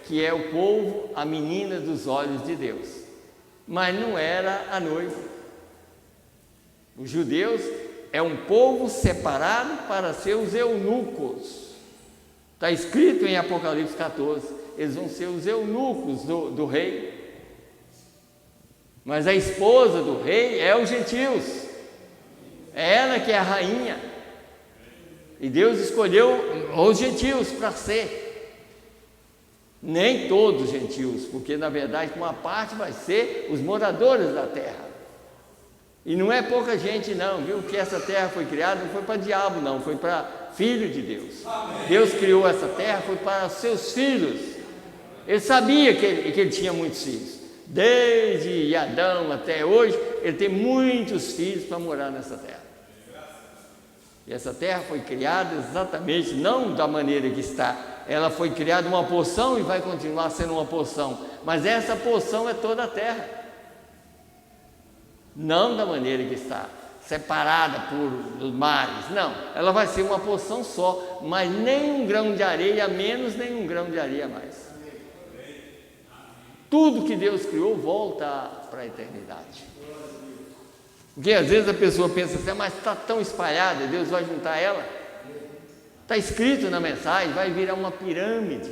que é o povo, a menina dos olhos de Deus, mas não era a noiva. Os judeus é um povo separado para ser os eunucos. Está escrito em Apocalipse 14, eles vão ser os eunucos do rei. Mas a esposa do rei é os gentios, é ela que é a rainha. E Deus escolheu os gentios para ser. Nem todos os gentios, porque na verdade uma parte vai ser os moradores da terra. E não é pouca gente não, viu? Que essa terra foi criada não foi para diabo não, foi para filho de Deus. Amém. Deus criou essa terra, foi para seus filhos. Ele sabia que ele tinha muitos filhos. Desde Adão até hoje, ele tem muitos filhos para morar nessa terra. E essa terra foi criada exatamente, não da maneira que está. Ela foi criada uma porção e vai continuar sendo uma porção. Mas essa porção é toda a terra. Não da maneira que está, separada por mares. Não, ela vai ser uma porção só, mas nem um grão de areia a menos, nem um grão de areia a mais. Tudo que Deus criou volta para a eternidade. Porque às vezes a pessoa pensa assim, mas está tão espalhada, Deus vai juntar ela. Está escrito na mensagem, vai virar uma pirâmide.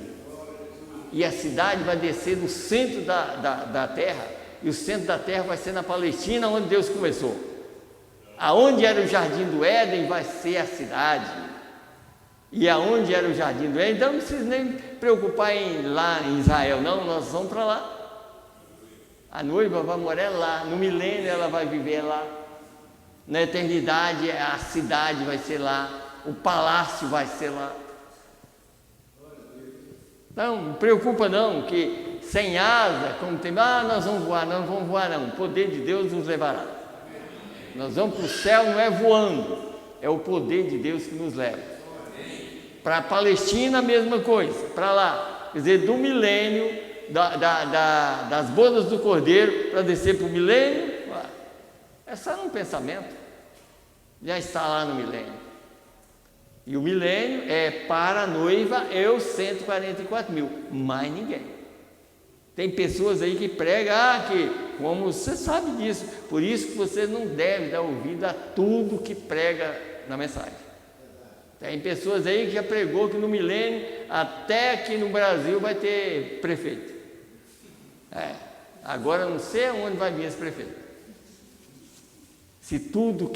E a cidade vai descer no centro da terra. E o centro da terra vai ser na Palestina, onde Deus começou. Aonde era o jardim do Éden vai ser a cidade. E aonde era o jardim do Éden, então não precisa nem preocupar lá em Israel, não, nós vamos para lá. A noiva vai morar lá, no milênio ela vai viver lá, na eternidade a cidade vai ser lá, o palácio vai ser lá. Não preocupa não, que sem asa, como tem, nós vamos voar, não vamos voar não, o poder de Deus nos levará. Nós vamos para o céu, não é voando, é o poder de Deus que nos leva. Para a Palestina a mesma coisa, para lá, quer dizer, do milênio, das bodas do Cordeiro, para descer para o milênio, é só um pensamento, já está lá no milênio. E o milênio é para a noiva e os 144 mil, mais ninguém. Tem pessoas aí que pregam, como você sabe disso, por isso que você não deve dar ouvido a tudo que prega na mensagem. Tem pessoas aí que já pregou que no milênio, até aqui no Brasil, vai ter prefeito. Agora não sei aonde vai vir esse prefeito. Se tudo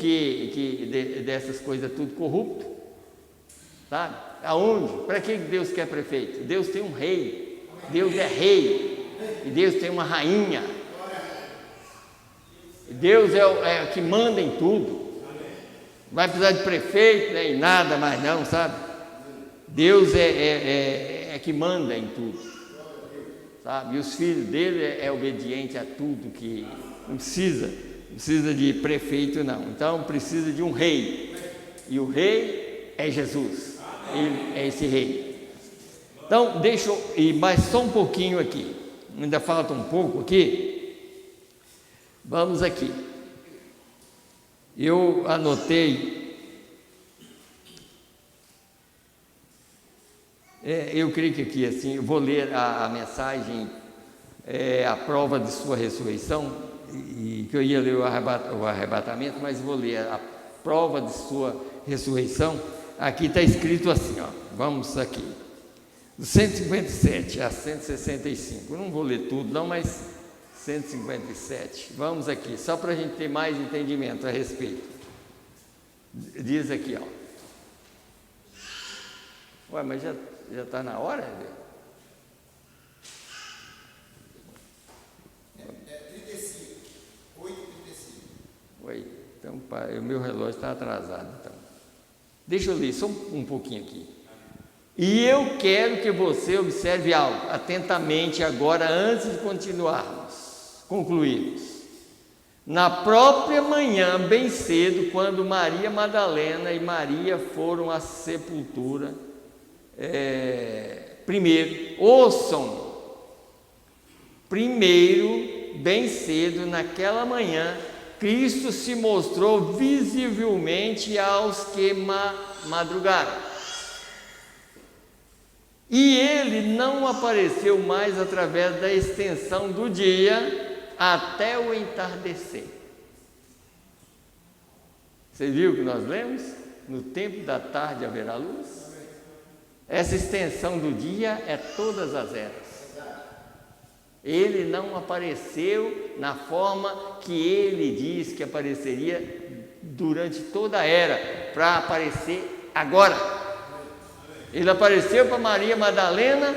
dessas coisas, tudo corrupto, sabe? Aonde? Para que Deus quer prefeito? Deus tem um rei, Deus é rei, e Deus tem uma rainha. Deus é o que manda em tudo. Não vai precisar de prefeito, nem nada mais não, sabe? Deus é que manda em tudo, sabe? E os filhos dele é obediente a tudo, que não precisa de prefeito não. Então precisa de um rei, e o rei é Jesus. Ele é esse rei. Então deixa eu ir mais só um pouquinho aqui, ainda falta um pouco aqui. Vamos aqui, eu anotei, eu creio que aqui assim, eu vou ler a mensagem, a prova de sua ressurreição, e que eu ia ler o arrebatamento, mas vou ler a prova de sua ressurreição. Aqui está escrito assim, vamos aqui, do 157 a 165, eu não vou ler tudo não, mas 157, vamos aqui, só para a gente ter mais entendimento a respeito. Diz aqui, mas já está na hora? 35, 8h35. Oi, então o meu relógio está atrasado, então. Deixa eu ler só um pouquinho aqui. E eu quero que você observe algo atentamente agora, antes de concluirmos. Na própria manhã, bem cedo, quando Maria Madalena e Maria foram à sepultura, primeiro, bem cedo, naquela manhã, Cristo se mostrou visivelmente aos que madrugaram. E ele não apareceu mais através da extensão do dia até o entardecer. Você viu que nós lemos? No tempo da tarde haverá luz. Essa extensão do dia é todas as eras. Ele não apareceu na forma que ele diz que apareceria durante toda a era, para aparecer agora. Ele apareceu para Maria Madalena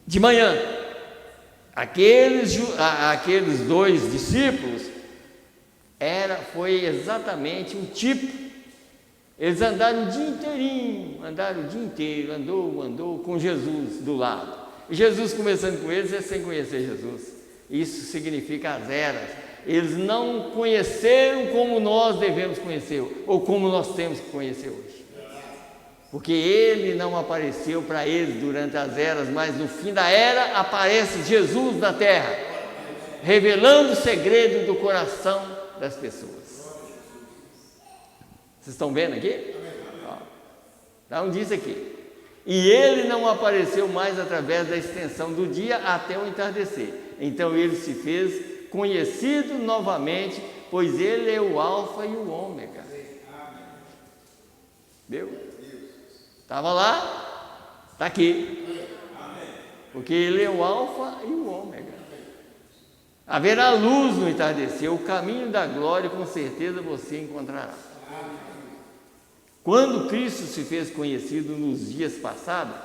de manhã. Aqueles dois discípulos foi exatamente um tipo. Eles andaram o dia inteiro, andou com Jesus do lado. E Jesus conversando com eles sem conhecer Jesus. Isso significa as eras. Eles não conheceram como nós devemos conhecer, ou como nós temos que conhecer hoje. Porque ele não apareceu para eles durante as eras, mas no fim da era aparece Jesus na terra, revelando o segredo do coração das pessoas. Vocês estão vendo aqui? Então diz aqui: e ele não apareceu mais através da extensão do dia até o entardecer. Então ele se fez conhecido novamente, pois ele é o alfa e o ômega. Viu? Estava lá, está aqui. Porque ele é o alfa e o ômega. Haverá luz no entardecer, o caminho da glória com certeza você encontrará. Quando Cristo se fez conhecido nos dias passados,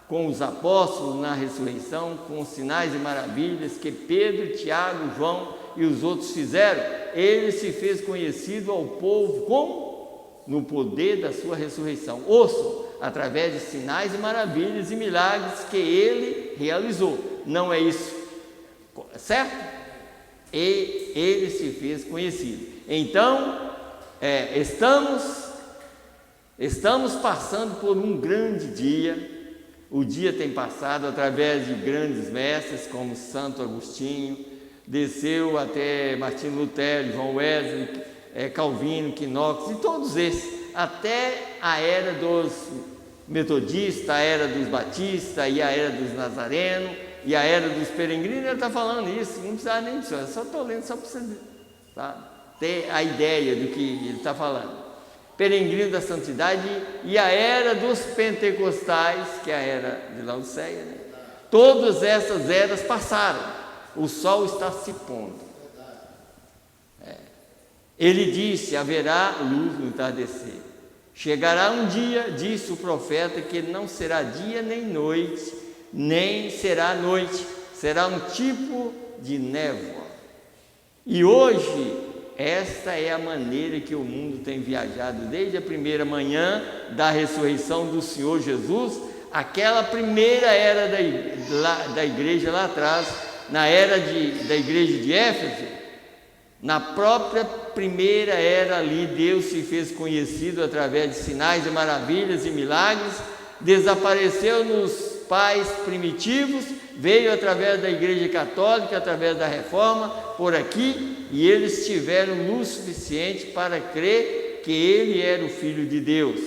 com os apóstolos na ressurreição, com os sinais e maravilhas que Pedro, Tiago, João e os outros fizeram, ele se fez conhecido ao povo como? No poder da sua ressurreição. Ouçam, através de sinais e maravilhas e milagres que ele realizou. Não é isso, certo? E ele se fez conhecido. Então, estamos passando por um grande dia. O dia tem passado através de grandes mestres como Santo Agostinho, desceu até Martinho Lutero, João Wesley, Calvino, Knox e todos esses, até a era dos metodistas, a era dos batistas e a era dos nazarenos e a era dos peregrinos. Ele está falando isso, não precisa nem disso, eu só estou lendo só para você ter a ideia do que ele está falando. Peregrino da santidade e a era dos pentecostais, que é a era de Laodiceia, né? Todas essas eras passaram, o sol está se pondo. Ele disse: haverá luz no entardecer. Chegará um dia, disse o profeta, que não será dia nem noite, nem será noite, será um tipo de névoa. E hoje, esta é a maneira que o mundo tem viajado desde a primeira manhã da ressurreição do Senhor Jesus, aquela primeira era da igreja lá atrás, na era da igreja de Éfeso. Na própria primeira era ali, Deus se fez conhecido através de sinais e maravilhas e milagres, desapareceu nos pais primitivos, veio através da igreja católica, através da reforma, por aqui, e eles tiveram luz suficiente para crer que ele era o Filho de Deus.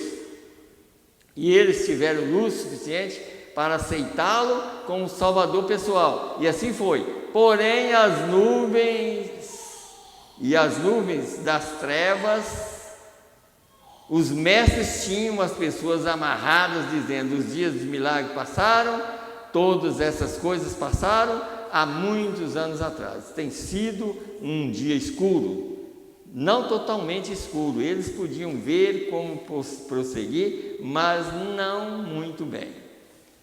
E eles tiveram luz suficiente para aceitá-lo como Salvador pessoal. E assim foi. Porém, as nuvens das trevas, os mestres tinham as pessoas amarradas, dizendo: os dias de milagre passaram, todas essas coisas passaram há muitos anos atrás. Tem sido um dia escuro, não totalmente escuro, eles podiam ver como prosseguir, mas não muito bem.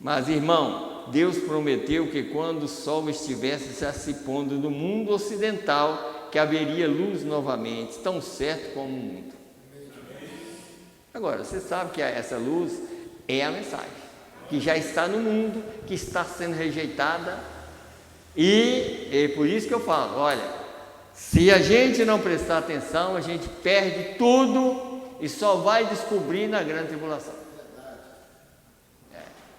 Mas, irmão, Deus prometeu que quando o sol estivesse se pondo no mundo ocidental, que haveria luz novamente, tão certo como o mundo. Agora, você sabe que essa luz é a mensagem, que já está no mundo, que está sendo rejeitada, e é por isso que eu falo, olha, se a gente não prestar atenção, a gente perde tudo e só vai descobrir na grande tribulação.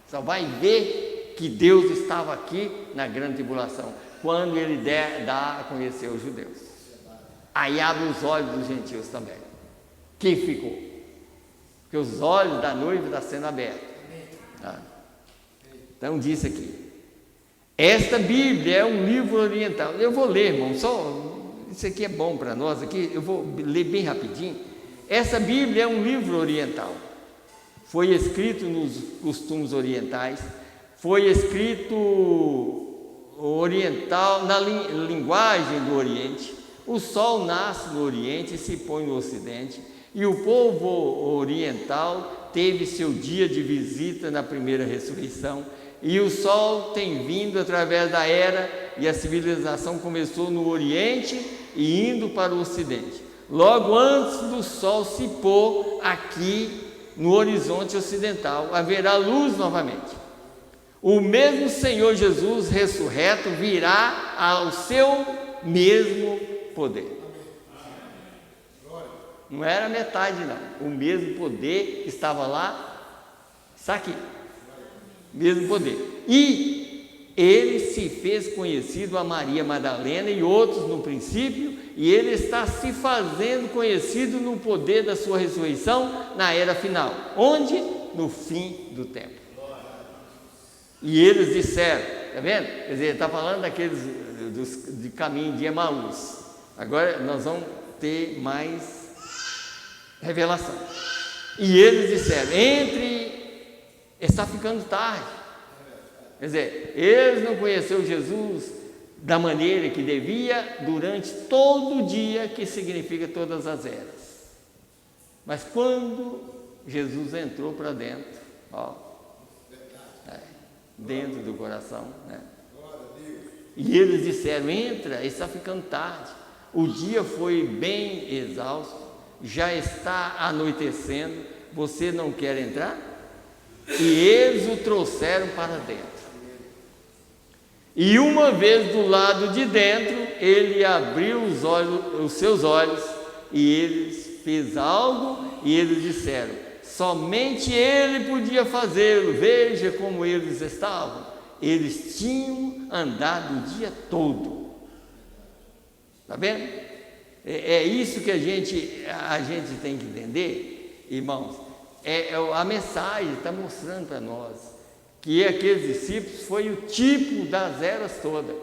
Só vai ver que Deus estava aqui na grande tribulação, quando ele dá a conhecer os judeus. Aí abre os olhos dos gentios também. Quem ficou? Porque os olhos da noiva estão sendo abertos. Então diz aqui, esta Bíblia é um livro oriental. Eu vou ler, irmão, isso aqui é bom para nós aqui, eu vou ler bem rapidinho. Essa Bíblia é um livro oriental. Foi escrito nos costumes orientais, foi escrito oriental, na linguagem do Oriente. O sol nasce no Oriente e se põe no Ocidente, e o povo oriental teve seu dia de visita na primeira ressurreição, e o sol tem vindo através da era, e a civilização começou no Oriente e indo para o Ocidente. Logo antes do sol se pôr aqui no horizonte ocidental, haverá luz novamente. O mesmo Senhor Jesus ressurreto virá ao seu mesmo poder. Não era metade não, o mesmo poder que estava lá, está aqui, mesmo poder. E ele se fez conhecido a Maria Madalena e outros no princípio, e ele está se fazendo conhecido no poder da sua ressurreição na era final. Onde? No fim do tempo. E eles disseram, está vendo? Quer dizer, está falando daqueles de caminho de Emaús. Agora nós vamos ter mais revelação. E eles disseram, está ficando tarde. Quer dizer, eles não conheceram Jesus da maneira que devia durante todo o dia, que significa todas as eras. Mas quando Jesus entrou para dentro, dentro do coração, né? E eles disseram: entra, está ficando tarde, o dia foi bem exausto, já está anoitecendo, você não quer entrar? E eles o trouxeram para dentro. E uma vez do lado de dentro, ele abriu os seus olhos, e eles fez algo, e eles disseram: somente ele podia fazê-lo, veja como eles estavam. Eles tinham andado o dia todo. Está vendo? É isso que a gente tem que entender, irmãos. A mensagem está mostrando para nós que aqueles discípulos foi o tipo das eras todas.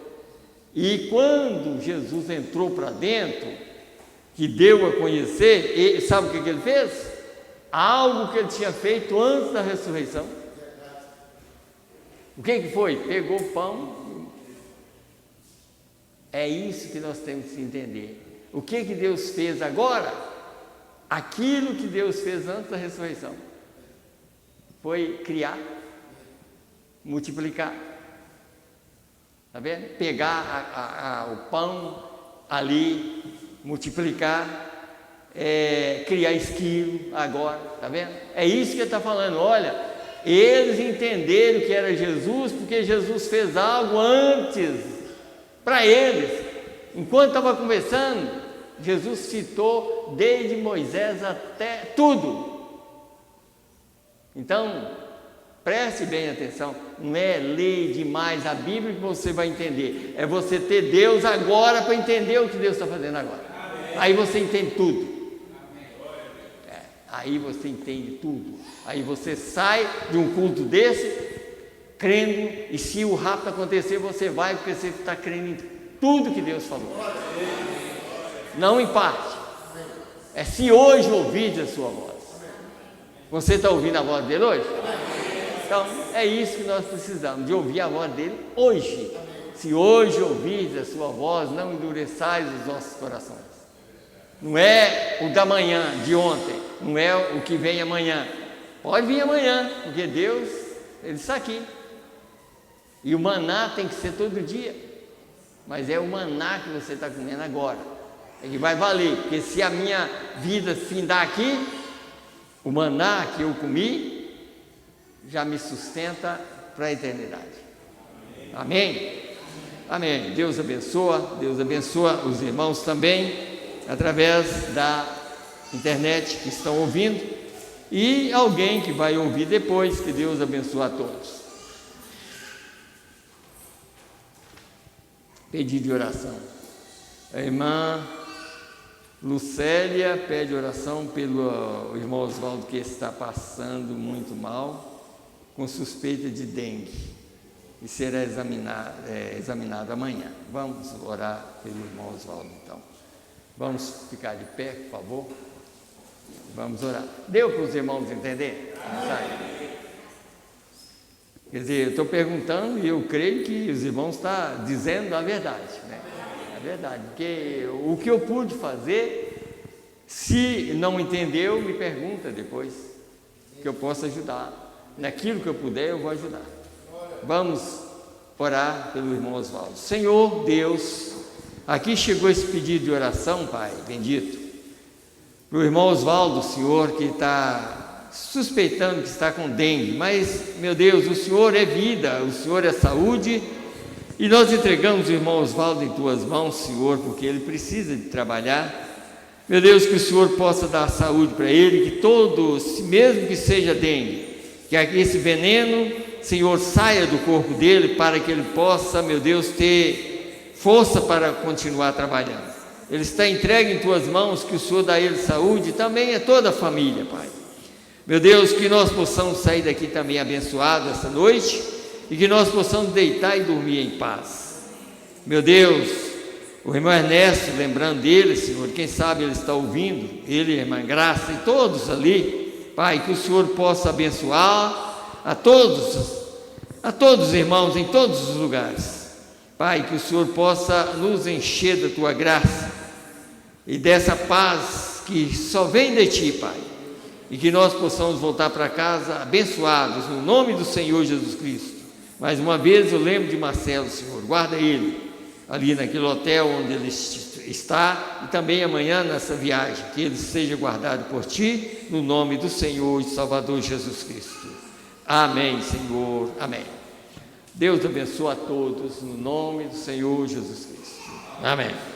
E quando Jesus entrou para dentro, que deu a conhecer, sabe o que ele fez? Algo que ele tinha feito antes da ressurreição. O que foi? Pegou o pão. É isso que nós temos que entender. O que Deus fez agora? Aquilo que Deus fez antes da ressurreição. Foi criar, multiplicar. Está vendo? Pegar o pão ali, multiplicar, criar esquilo agora. Está vendo? É isso que ele está falando. Olha, eles entenderam que era Jesus, porque Jesus fez algo antes para eles. Enquanto estava conversando, Jesus citou desde Moisés até tudo. Então, preste bem atenção, não é ler demais a Bíblia que você vai entender, é você ter Deus agora para entender o que Deus está fazendo agora. Aí você entende tudo. Aí você entende tudo. Aí você sai de um culto desse crendo, e se o rapto acontecer, você vai, porque você está crendo em tudo que Deus falou. Não em parte. É se hoje ouvir a sua voz. Você está ouvindo a voz dele hoje? Então, é isso que nós precisamos, de ouvir a voz dele hoje. Se hoje ouvir a sua voz, não endureçais os nossos corações. Não é o da manhã, de ontem, não é o que vem amanhã. Pode vir amanhã, porque Deus, Ele está aqui. E o maná tem que ser todo dia. Mas é o maná que você está comendo agora. É que vai valer, porque se a minha vida findar aqui, o maná que eu comi já me sustenta para a eternidade. Amém? Amém. Deus abençoa os irmãos também, através da internet que estão ouvindo, e alguém que vai ouvir depois. Que Deus abençoe a todos. Pedido de oração. A irmã Lucélia pede oração pelo irmão Oswaldo, que está passando muito mal, com suspeita de dengue, e será examinado amanhã. Vamos orar pelo irmão Oswaldo, então. Vamos ficar de pé, por favor. Vamos orar. Deu para os irmãos entender? Quer dizer, eu estou perguntando e eu creio que os irmãos estão dizendo a verdade, né? É verdade, porque o que eu pude fazer, se não entendeu, me pergunta depois, que eu possa ajudar. Naquilo que eu puder, eu vou ajudar. Vamos orar pelo irmão Oswaldo. Senhor Deus, aqui chegou esse pedido de oração, Pai bendito, para o irmão Oswaldo, Senhor, que está suspeitando que está com dengue, mas, meu Deus, o Senhor é vida, o Senhor é saúde, e nós entregamos o irmão Oswaldo em Tuas mãos, Senhor, porque ele precisa de trabalhar. Meu Deus, que o Senhor possa dar saúde para ele, que todos, mesmo que seja dengue, que esse veneno, Senhor, saia do corpo dele, para que ele possa, meu Deus, ter força para continuar trabalhando. Ele está entregue em Tuas mãos, que o Senhor dá a ele saúde, também a toda a família, Pai. Meu Deus, que nós possamos sair daqui também abençoados essa noite, e que nós possamos deitar e dormir em paz. Meu Deus, o irmão Ernesto, lembrando dele, Senhor, quem sabe ele está ouvindo, ele e a irmã Graça e todos ali, Pai, que o Senhor possa abençoar a todos os irmãos em todos os lugares. Pai, que o Senhor possa nos encher da Tua graça e dessa paz que só vem de Ti, Pai, e que nós possamos voltar para casa abençoados, no nome do Senhor Jesus Cristo. Mais uma vez eu lembro de Marcelo, Senhor, guarda ele ali naquele hotel onde ele está, e também amanhã nessa viagem, que ele seja guardado por Ti, no nome do Senhor e Salvador Jesus Cristo. Amém, Senhor, amém. Deus abençoe a todos, no nome do Senhor Jesus Cristo. Amém.